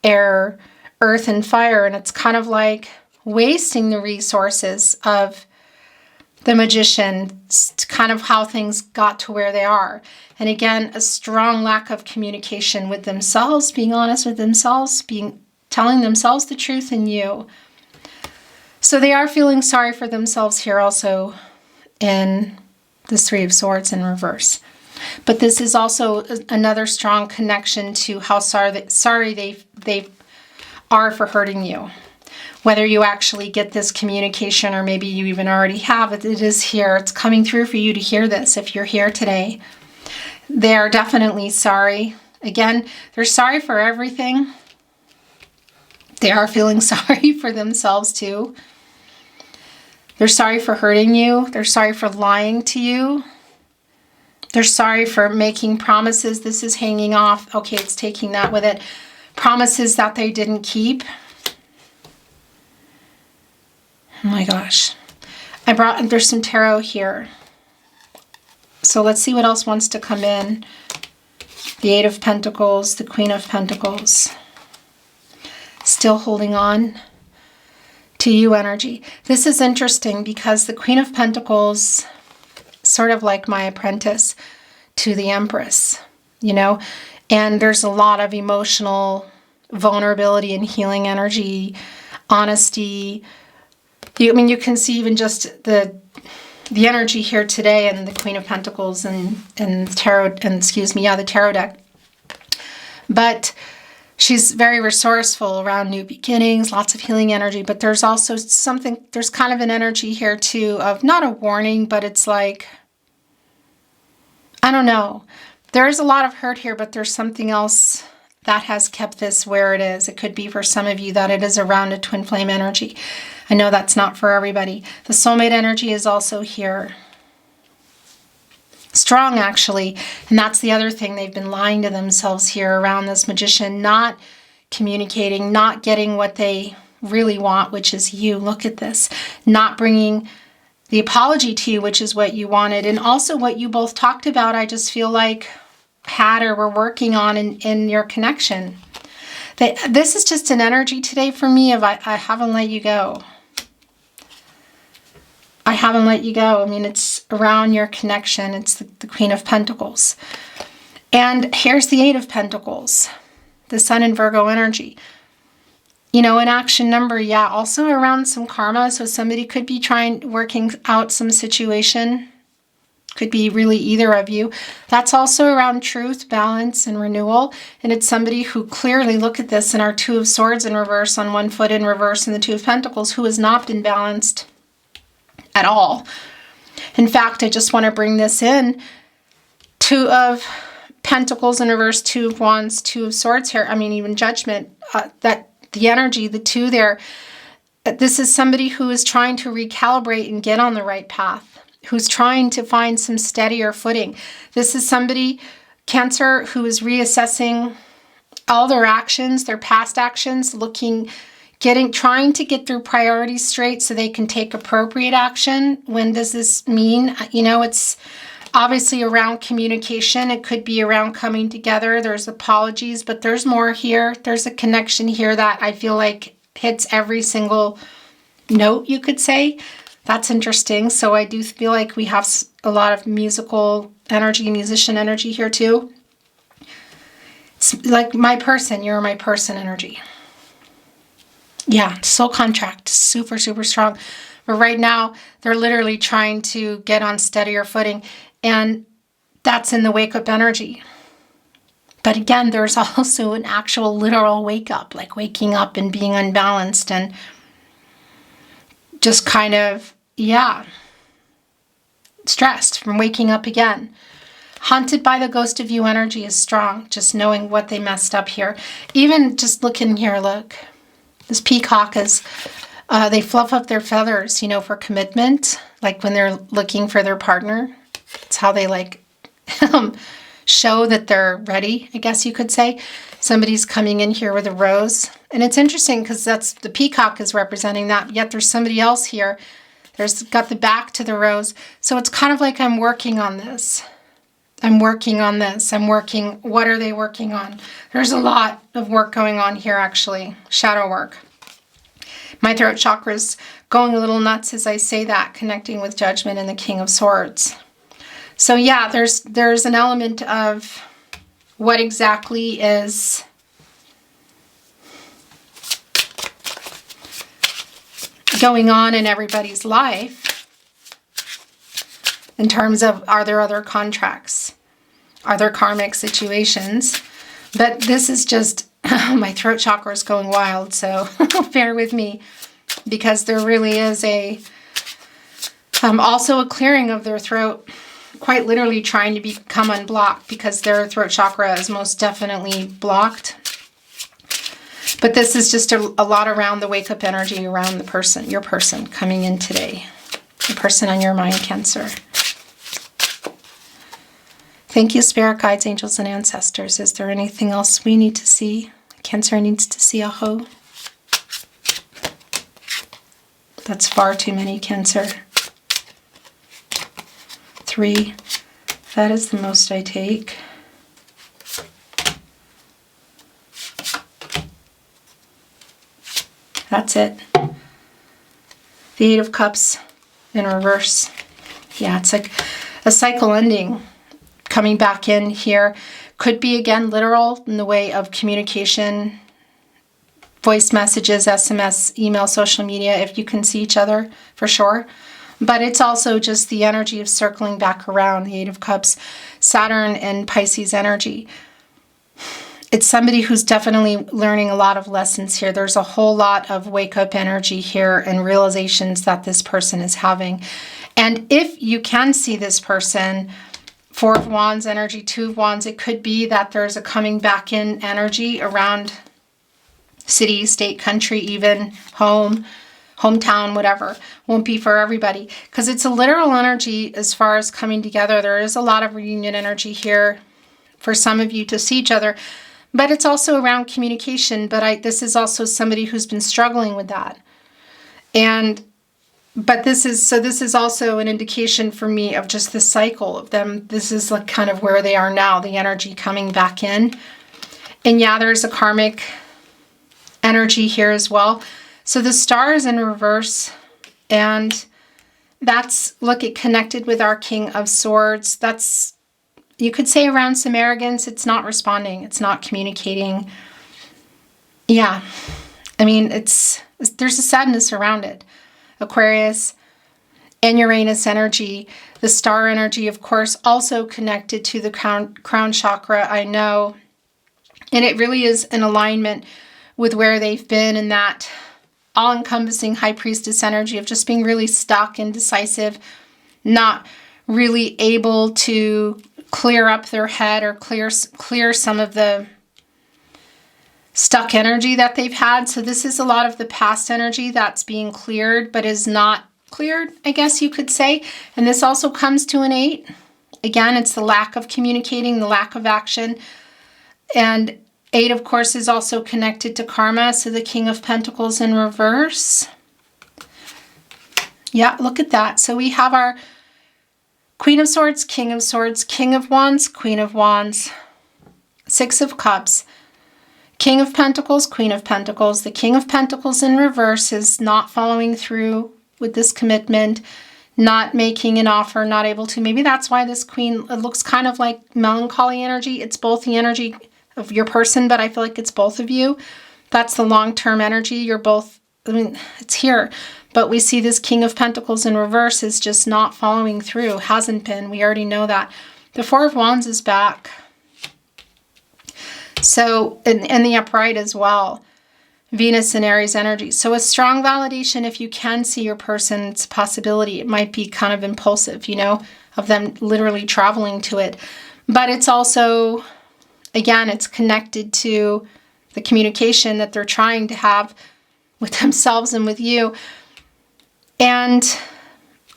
S1: air, earth, and fire. And it's kind of like wasting the resources of the Magician, kind of how things got to where they are. And again, a strong lack of communication with themselves, being honest with themselves, telling themselves the truth in you. So they are feeling sorry for themselves here also in this Three of Swords in reverse. But this is also another strong connection to how sorry they are for hurting you. Whether you actually get this communication or maybe you even already have it, it is here. It's coming through for you to hear this if you're here today. They are definitely sorry. Again, they're sorry for everything. They are feeling sorry for themselves too. They're sorry for hurting you. They're sorry for lying to you. They're sorry for making promises. This is hanging off. Okay, it's taking that with it. Promises that they didn't keep. Oh my gosh. There's some tarot here. So let's see what else wants to come in. The Eight of Pentacles, the Queen of Pentacles. Still holding on to you energy. This is interesting because the Queen of Pentacles, sort of like my apprentice to the Empress, you know, and there's a lot of emotional vulnerability and healing energy, honesty. I mean, you can see even just the energy here today and the Queen of Pentacles and tarot, and excuse me, yeah, the tarot deck. But she's very resourceful around new beginnings, lots of healing energy, but there's also something, there's kind of an energy here too of not a warning, but it's like, I don't know. There's a lot of hurt here, but there's something else that has kept this where it is. It could be for some of you that it is around a twin flame energy. I know that's not for everybody. The soulmate energy is also here. Strong, actually. And that's the other thing. They've been lying to themselves here around this magician, not communicating, not getting what they really want, which is you. Look at this. Not bringing the apology to you, which is what you wanted. And also what you both talked about, I just feel like had or were working on in your connection. This is just an energy today for me of I haven't let you go. I haven't let you go. I mean, it's around your connection. It's the Queen of Pentacles. And here's the Eight of Pentacles, the Sun and Virgo energy. You know, an action number, yeah, also around some karma. So somebody could be working out some situation. Could be really either of you. That's also around truth, balance, and renewal. And it's somebody who clearly, look at this, in our Two of Swords in reverse on one foot in reverse and the Two of Pentacles, who has not been balanced at all. In fact, I just want to bring this in. Two of Pentacles in reverse, Two of Wands, Two of Swords here. I mean, even Judgment, that the energy, the two there. This is somebody who is trying to recalibrate and get on the right path, who's trying to find some steadier footing. This is somebody, Cancer, who is reassessing all their actions, their past actions, trying to get their priorities straight so they can take appropriate action. When does this mean? You know, it's obviously around communication. It could be around coming together. There's apologies, but there's more here. There's a connection here that I feel like hits every single note, you could say. That's interesting. So I do feel like we have a lot of musical energy, musician energy here too. It's like my person, you're my person energy. Yeah, soul contract, super, super strong. But right now, they're literally trying to get on steadier footing. And that's in the wake-up energy. But again, there's also an actual literal wake-up, like waking up and being unbalanced and just kind of, yeah, stressed from waking up again. Haunted by the ghost of you energy is strong, just knowing what they messed up here. Even just looking here, look. This peacock is, they fluff up their feathers, you know, for commitment, like when they're looking for their partner. It's how they like show that they're ready, I guess you could say. Somebody's coming in here with a rose. And it's interesting because that's the peacock is representing that, yet there's somebody else here. There's got the back to the rose. So it's kind of like I'm working on this. I'm working on this. What are they working on? There's a lot of work going on here, actually. Shadow work. My throat chakra's going a little nuts as I say that, connecting with Judgment and the King of Swords. So yeah, there's an element of what exactly is going on in everybody's life in terms of, are there other contracts? Are there karmic situations? But this is just, my throat chakra is going wild, so bear with me, because there really is also a clearing of their throat, quite literally trying to become unblocked, because their throat chakra is most definitely blocked. But this is just a lot around the wake-up energy around the person, your person coming in today. The person on your mind, Cancer. Thank you, Spirit Guides, Angels, and Ancestors. Is there anything else we need to see? Cancer needs to see, Aho. That's far too many, Cancer. 3. That is the most I take. That's it. The 8 of Cups in reverse. Yeah, it's like a cycle ending. Coming back in here. Could be, again, literal in the way of communication, voice messages, SMS, email, social media, if you can see each other, for sure. But it's also just the energy of circling back around, the 8 of Cups, Saturn and Pisces energy. It's somebody who's definitely learning a lot of lessons here. There's a whole lot of wake-up energy here and realizations that this person is having. And if you can see this person, 4 of Wands energy, 2 of Wands, it could be that there's a coming back in energy around city, state, country, even home, hometown, whatever. Won't be for everybody because it's a literal energy as far as coming together. There is a lot of reunion energy here for some of you to see each other. But it's also around communication. But this is also somebody who's been struggling with that. But this is also an indication for me of just the cycle of them. This is like kind of where they are now, the energy coming back in. And yeah, there's a karmic energy here as well. So the star is in reverse. And that's, look, it connected with our King of Swords. That's, you could say, around some arrogance. It's not responding. It's not communicating. Yeah. I mean, there's a sadness around it. Aquarius and Uranus energy. The star energy, of course, also connected to the crown chakra, I know. And it really is an alignment with where they've been in that all-encompassing high priestess energy of just being really stuck, indecisive, not really able to clear up their head or clear some of the stuck energy that they've had. So this is a lot of the past energy that's being cleared but is not cleared, I guess you could say. And this also comes to an 8. Again, it's the lack of communicating, the lack of action. And 8, of course, is also connected to karma. So the King of Pentacles in reverse. Yeah, look at that. So we have our Queen of Swords, King of Swords, King of Wands, Queen of Wands, 6 of Cups, King of Pentacles, Queen of Pentacles. The King of Pentacles in reverse is not following through with this commitment, not making an offer, not able to. Maybe that's why this Queen, it looks kind of like melancholy energy. It's both the energy of your person, but I feel like it's both of you. That's the long-term energy. You're both, I mean, it's here. But we see this King of Pentacles in reverse is just not following through. Hasn't been. We already know that. The 4 of Wands is back. So, and the upright as well. Venus and Aries energy. So a strong validation, if you can see your person, it's a possibility. It might be kind of impulsive, you know, of them literally traveling to it. But it's also, again, it's connected to the communication that they're trying to have with themselves and with you. And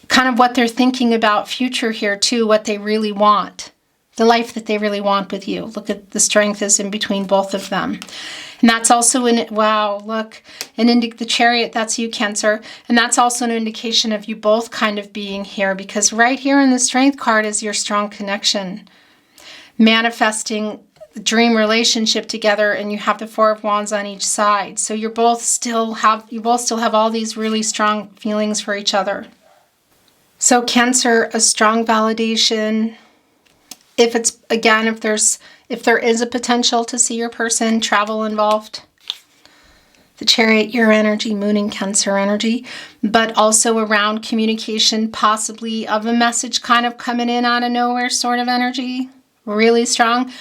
S1: kind of what they're thinking about future here too, what they really want. The life that they really want with you. Look at the strength is in between both of them. And that's also wow, look, the Chariot, that's you, Cancer. And that's also an indication of you both kind of being here, because right here in the Strength card is your strong connection. Manifesting the dream relationship together, and you have the 4 of Wands on each side. So you both still have all these really strong feelings for each other. So Cancer, a strong validation. If it's, again, if there is a potential to see your person, travel involved. The Chariot, your energy, Moon and Cancer energy, but also around communication, possibly of a message kind of coming in out of nowhere sort of energy, really strong.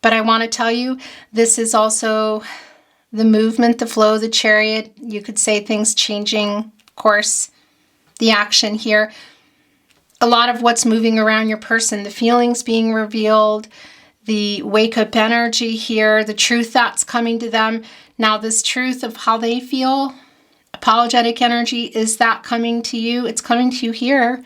S1: But I want to tell you, this is also the movement, the flow, the Chariot. You could say things changing course, the action here. A lot of what's moving around your person, the feelings being revealed, the wake up energy here, the truth that's coming to them. Now, this truth of how they feel, apologetic energy, is that coming to you? It's coming to you here.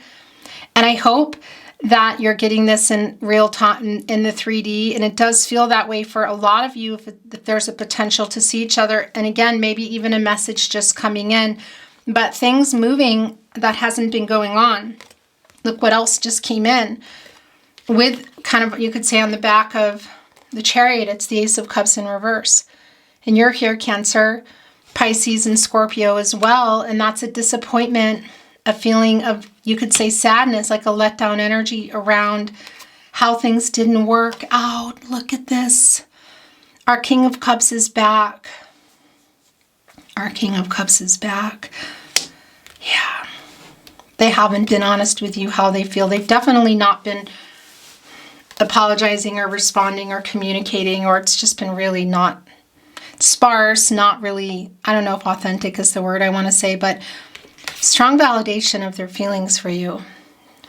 S1: And I hope that you're getting this in real time in the 3D. And it does feel that way for a lot of you, if there's a potential to see each other. And again, maybe even a message just coming in, but things moving that hasn't been going on. Look what else just came in with kind of, you could say on the back of the Chariot, it's the Ace of Cups in reverse. And you're here, Cancer, Pisces, and Scorpio as well. And that's a disappointment, a feeling of, you could say, sadness, like a letdown energy around how things didn't work out. Look at this. Our King of Cups is back. Our King of Cups is back. Yeah. They haven't been honest with you how they feel. They've definitely not been apologizing or responding or communicating, or it's just been really not sparse, not really, I don't know if authentic is the word I want to say, but strong validation of their feelings for you.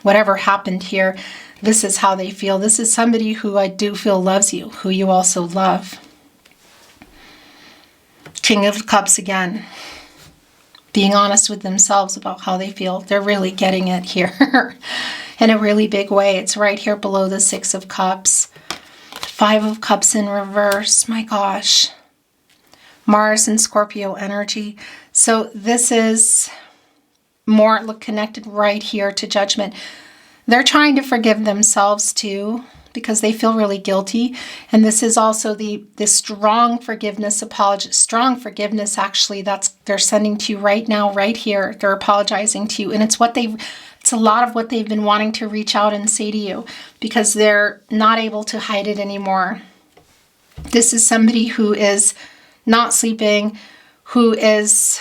S1: Whatever happened here, this is how they feel. This is somebody who I do feel loves you, who you also love. King of Cups again. Being honest with themselves about how they feel. They're really getting it here in a really big way. It's right here below the Six of Cups. Five of Cups in reverse. My gosh. Mars and Scorpio energy. So this is more connected right here to Judgment. They're trying to forgive themselves too, because they feel really guilty. And this is also the strong forgiveness, strong forgiveness actually they're sending to you right now, right here. They're apologizing to you. And it's a lot of what they've been wanting to reach out and say to you, because they're not able to hide it anymore. This is somebody who is not sleeping, who is,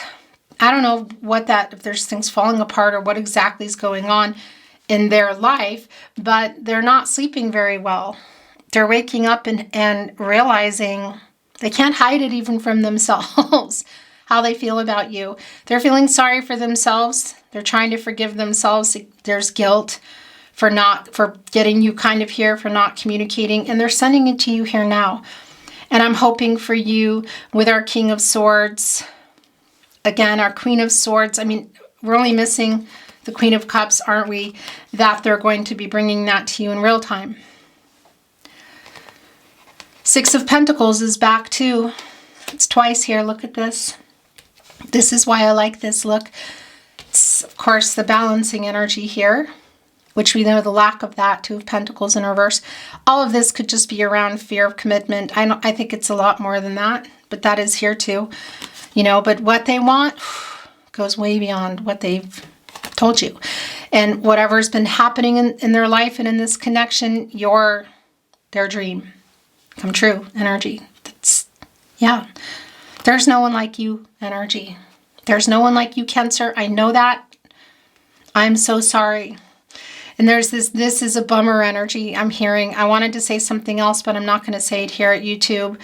S1: I don't know if there's things falling apart or what exactly is going on in their life, but they're not sleeping very well. They're waking up and realizing they can't hide it even from themselves, how they feel about you. They're feeling sorry for themselves. They're trying to forgive themselves. There's guilt for getting you kind of here, for not communicating, and they're sending it to you here now. And I'm hoping for you with our King of Swords, again, our Queen of Swords. I mean, we're only missing the Queen of Cups, aren't we? That they're going to be bringing that to you in real time. Six of Pentacles is back too. It's twice here. Look at this. This is why I like this look. It's, of course, the balancing energy here, which we know the lack of that. Two of Pentacles in reverse. All of this could just be around fear of commitment. I think it's a lot more than that, but that is here too. You know, but what they want goes way beyond what they've told you. And whatever's been happening in their life and in this connection, their dream come true energy. Yeah. There's no one like you energy. There's no one like you, Cancer. I know that. I'm so sorry. And there's this is a bummer energy I'm hearing. I wanted to say something else, but I'm not going to say it here at YouTube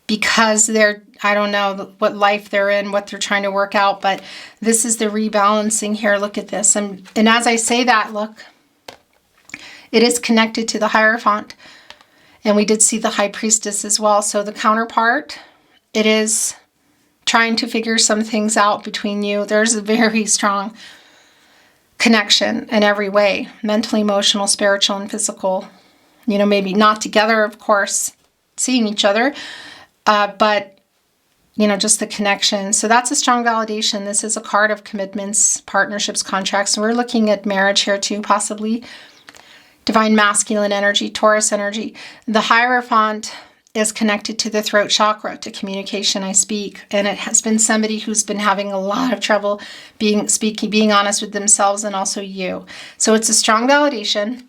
S1: because I don't know what life they're in, what they're trying to work out, but this is the rebalancing here. Look at this. And as I say that, look, it is connected to the Hierophant. And we did see the High Priestess as well. So the counterpart, it is trying to figure some things out between you. There's a very strong connection in every way, mentally, emotional, spiritual, and physical. You know, maybe not together, of course, seeing each other, but, you know, just the connection. So that's a strong validation. This is a card of commitments, partnerships, contracts. And we're looking at marriage here too, possibly. Divine masculine energy, Taurus energy. The Hierophant is connected to the throat chakra, to communication, I speak. And it has been somebody who's been having a lot of trouble being honest with themselves and also you. So it's a strong validation.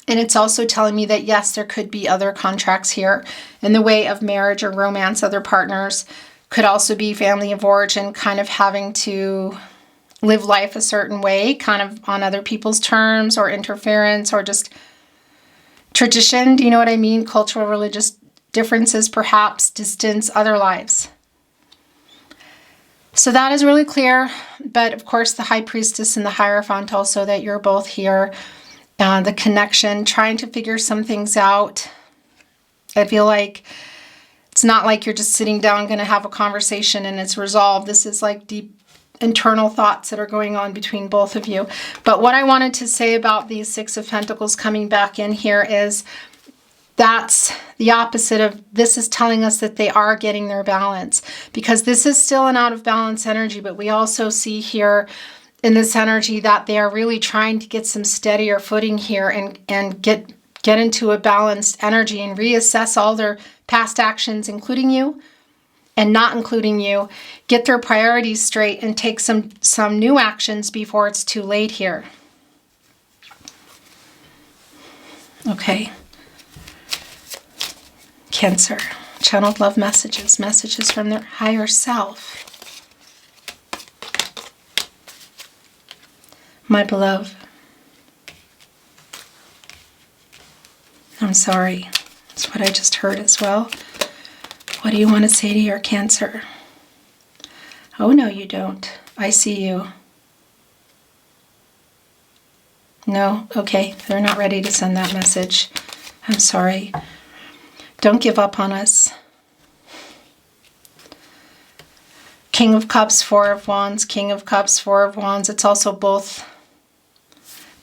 S1: And it's also telling me that, yes, there could be other contracts here in the way of marriage or romance, other partners. Could also be family of origin, kind of having to live life a certain way, kind of on other people's terms, or interference, or just tradition. Do you know what I mean? Cultural, religious differences, perhaps, distance, other lives. So that is really clear. But of course, the High Priestess and the Hierophant also, that you're both here. The connection, trying to figure some things out. I feel like it's not like you're just sitting down going to have a conversation and it's resolved. This is like deep internal thoughts that are going on between both of you. But what I wanted to say about these Six of Pentacles coming back in here is that's the opposite of, this is telling us that they are getting their balance, because this is still an out of balance energy. But we also see here in this energy that they are really trying to get some steadier footing here and get into a balanced energy and reassess all their past actions, including you and not including you, get their priorities straight and take some new actions before it's too late here. Okay. Cancer, channeled love messages, messages from their higher self. My beloved, I'm sorry. That's what I just heard as well. What do you want to say to your Cancer? Oh, no, you don't. I see you. No? Okay, they're not ready to send that message. I'm sorry. Don't give up on us. King of Cups, Four of Wands, King of Cups, Four of Wands. It's also both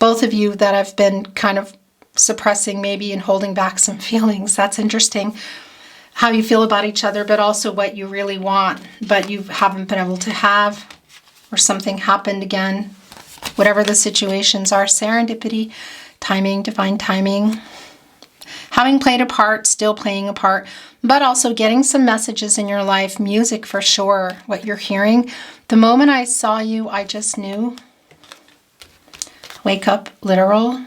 S1: of you that have been kind of suppressing maybe and holding back some feelings. That's interesting. How you feel about each other, but also what you really want, but you haven't been able to have, or something happened again. Whatever the situations are, serendipity, timing, divine timing. Having played a part, still playing a part, but also getting some messages in your life, music for sure, what you're hearing. The moment I saw you, I just knew. Wake up, literal.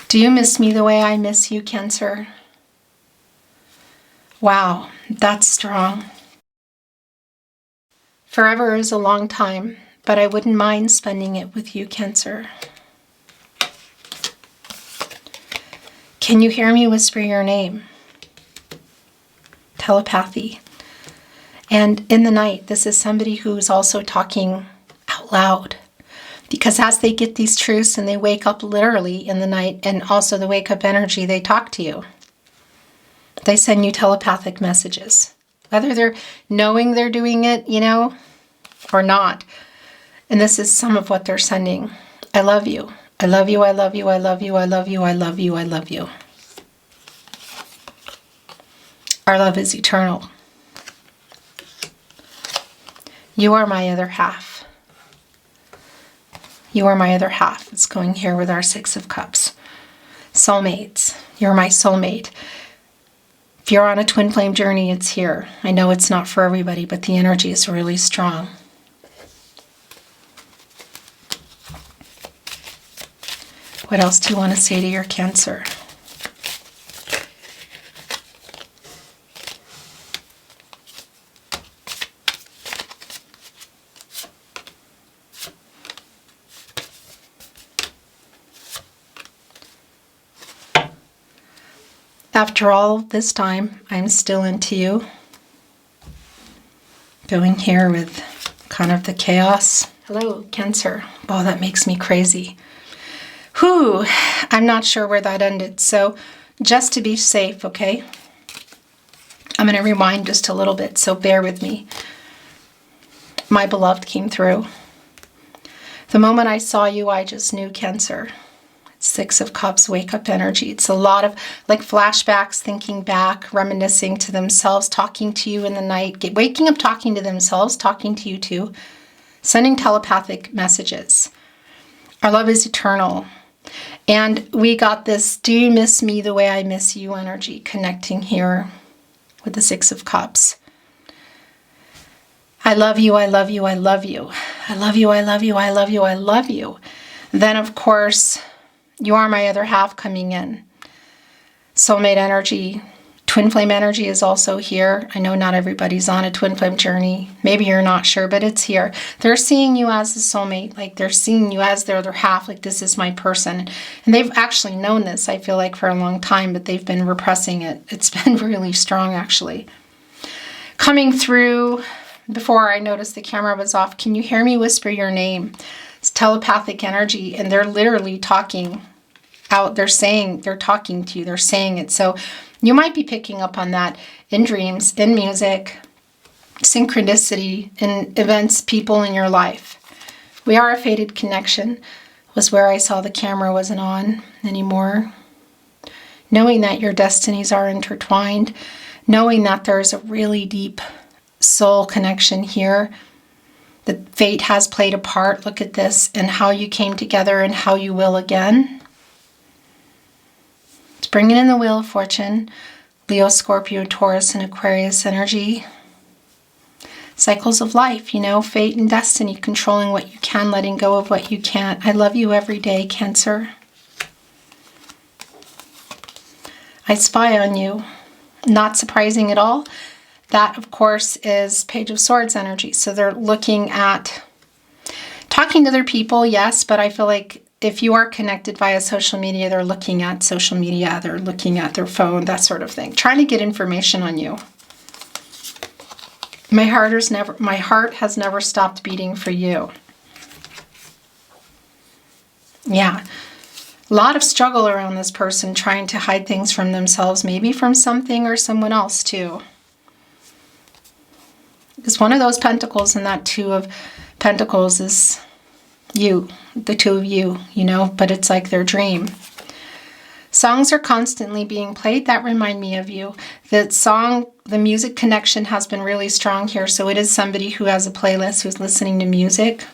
S1: Do you miss me the way I miss you, Cancer? Wow, that's strong. Forever is a long time, but I wouldn't mind spending it with you, Cancer. Can you hear me whisper your name? Telepathy. And in the night, this is somebody who's also talking out loud. Because as they get these truths and they wake up literally in the night, and also the wake up energy, they talk to you. They send you telepathic messages. Whether they're knowing they're doing it, you know, or not. And this is some of what they're sending. I love you. I love you. I love you. I love you. I love you. I love you. I love you. Our love is eternal. You are my other half. You are my other half. It's going here with our Six of Cups. Soulmates. You're my soulmate. If you're on a twin flame journey, it's here. I know it's not for everybody, but the energy is really strong. What else do you want to say to your Cancer? After all this time, I'm still into you. Going here with kind of the chaos. Hello, Cancer. Wow, that makes me crazy. Whew, I'm not sure where that ended. So just to be safe, okay? I'm going to rewind just a little bit, so bear with me. My beloved came through. The moment I saw you, I just knew, Cancer. Six of Cups, wake up energy. It's a lot of like flashbacks, thinking back, reminiscing to themselves, talking to you in the night, waking up, talking to themselves, talking to you too, sending telepathic messages. Our love is eternal. And we got this, do you miss me the way I miss you energy connecting here with the Six of Cups. I love you, I love you, I love you. I love you, I love you, I love you, I love you. Then, of course, you are my other half coming in. Soulmate energy. Twin flame energy is also here. I know not everybody's on a twin flame journey. Maybe you're not sure, but it's here. They're seeing you as a soulmate. Like they're seeing you as their other half. Like this is my person. And they've actually known this, I feel like, for a long time, but they've been repressing it. It's been really strong, actually. Coming through, before I noticed the camera was off, can you hear me whisper your name? It's telepathic energy, and they're literally talking out. They're talking to you. They're saying it. So you might be picking up on that in dreams, in music, synchronicity, in events, people in your life. We are a fated connection was where I saw the camera wasn't on anymore. Knowing that your destinies are intertwined, knowing that there's a really deep soul connection here, that fate has played a part. Look at this, and how you came together and how you will again. It's bringing in the Wheel of Fortune, Leo, Scorpio, Taurus, and Aquarius energy. Cycles of life, you know, fate and destiny, controlling what you can, letting go of what you can't. I love you every day, Cancer. I spy on you. Not surprising at all. That, of course, is Page of Swords energy. So they're looking at talking to other people, yes, but I feel like if you are connected via social media, they're looking at social media, they're looking at their phone, that sort of thing, trying to get information on you. My heart has never stopped beating for you. Yeah. A lot of struggle around this person trying to hide things from themselves, maybe from something or someone else too. Because one of those pentacles and that Two of Pentacles is you, the two of you, you know, but it's like their dream. Songs are constantly being played that remind me of you. The music connection has been really strong here, so it is somebody who has a playlist, who's listening to music.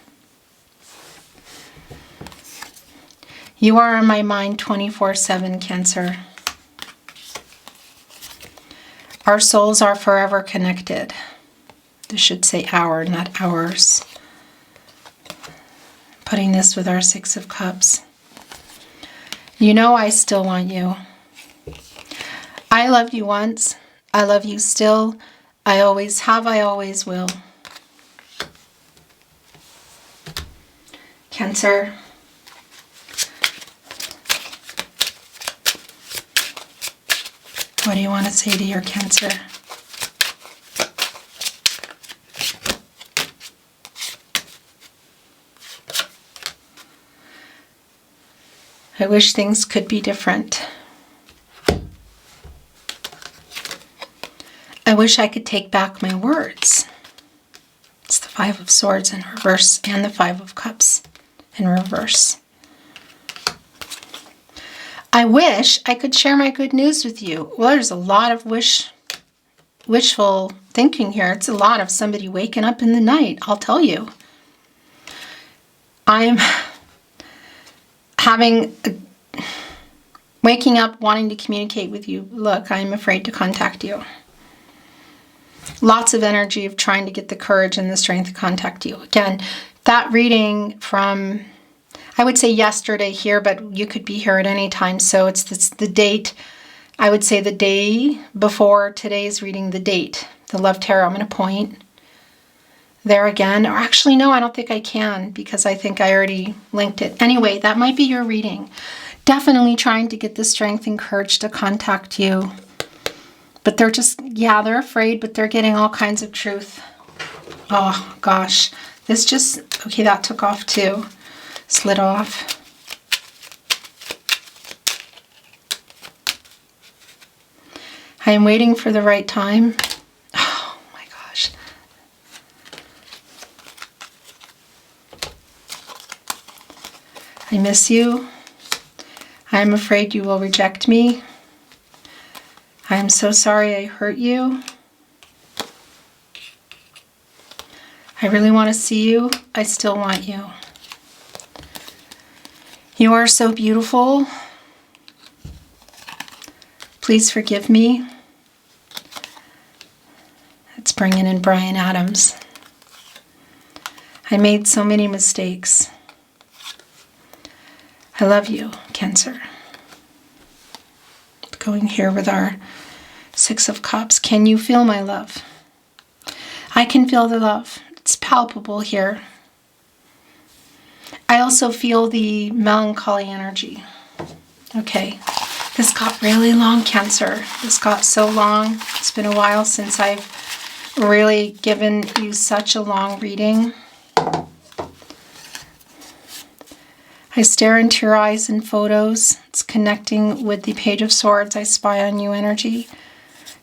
S1: You are on my mind 24/7, Cancer. Our souls are forever connected. This should say our, not ours. Putting this with our Six of Cups. You know I still want you. I loved you once. I love you still. I always have, I always will. Cancer. What do you want to say to your Cancer? I wish things could be different. I wish I could take back my words. It's the Five of Swords in reverse and the Five of Cups in reverse. I wish I could share my good news with you. Well, there's a lot of wishful thinking here. It's a lot of somebody waking up in the night, I'll tell you. I'm waking up wanting to communicate with you. Look, I'm afraid to contact you. Lots of energy of trying to get the courage and the strength to contact you. Again, that reading from, I would say yesterday here, but you could be here at any time. So it's the date, I would say the day before today's reading, the date, the Love Tarot. I'm going to point there again. Or actually, no, I don't think I can because I think I already linked it. Anyway, that might be your reading. Definitely trying to get the strength and courage to contact you. But they're just, yeah, they're afraid, but they're getting all kinds of truth. Oh, gosh. This just, okay, that took off too. Slid off. I am waiting for the right time. Oh, my gosh. I miss you. I am afraid you will reject me. I am so sorry I hurt you. I really want to see you. I still want you. You are so beautiful. Please forgive me. It's bringing in Bryan Adams. I made so many mistakes. I love you, Cancer. Going here with our Six of Cups. Can you feel my love? I can feel the love. It's palpable here. I also feel the melancholy energy. Okay, this got really long, Cancer. This got so long. It's been a while since I've really given you such a long reading. I stare into your eyes in photos. It's connecting with the Page of Swords. I spy on you energy.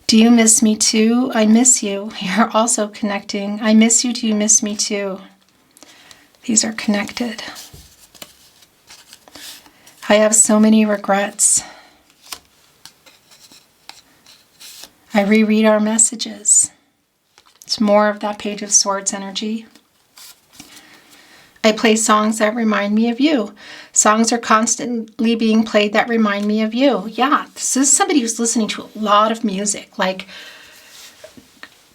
S1: Do you miss me too? I miss you. You're also connecting. I miss you. Do you miss me too? These are connected. I have so many regrets. I reread our messages. It's more of that Page of Swords energy. I play songs that remind me of you. Songs are constantly being played that remind me of you. Yeah, this is somebody who's listening to a lot of music, like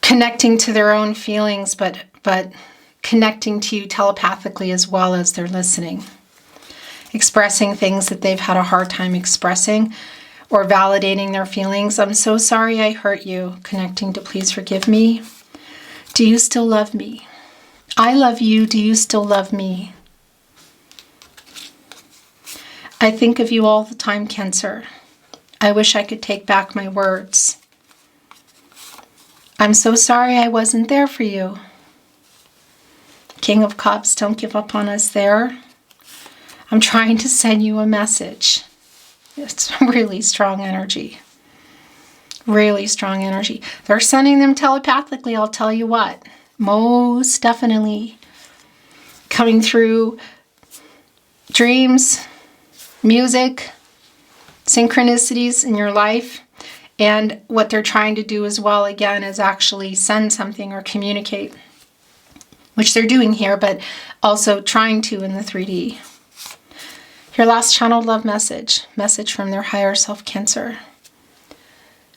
S1: connecting to their own feelings, but connecting to you telepathically as well as they're listening. Expressing things that they've had a hard time expressing or validating their feelings. I'm so sorry I hurt you. Connecting to please forgive me. Do you still love me? I love you. Do you still love me? I think of you all the time, Cancer. I wish I could take back my words. I'm so sorry I wasn't there for you. King of Cups, don't give up on us there. I'm trying to send you a message. It's really strong energy. Really strong energy. They're sending them telepathically, I'll tell you what. Most definitely coming through dreams, music, synchronicities in your life. And what they're trying to do as well, again, is actually send something or communicate, which they're doing here, but also trying to in the 3D. Your last channeled love message from their higher self, Cancer.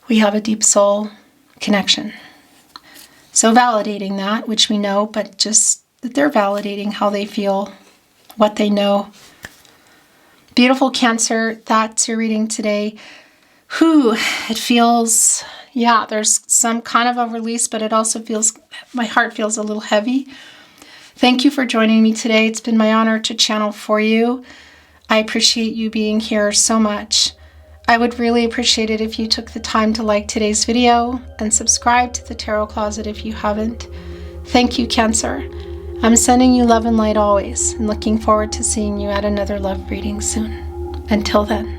S1: We have a deep soul connection. So validating that, which we know, but just that they're validating how they feel, what they know. Beautiful Cancer, that's your reading today. It feels, yeah, there's some kind of a release, but it also feels, my heart feels a little heavy. Thank you for joining me today. It's been my honor to channel for you. I appreciate you being here so much. I would really appreciate it if you took the time to like today's video and subscribe to the Tarot Closet if you haven't. Thank you, Cancer. I'm sending you love and light always and looking forward to seeing you at another love reading soon. Until then.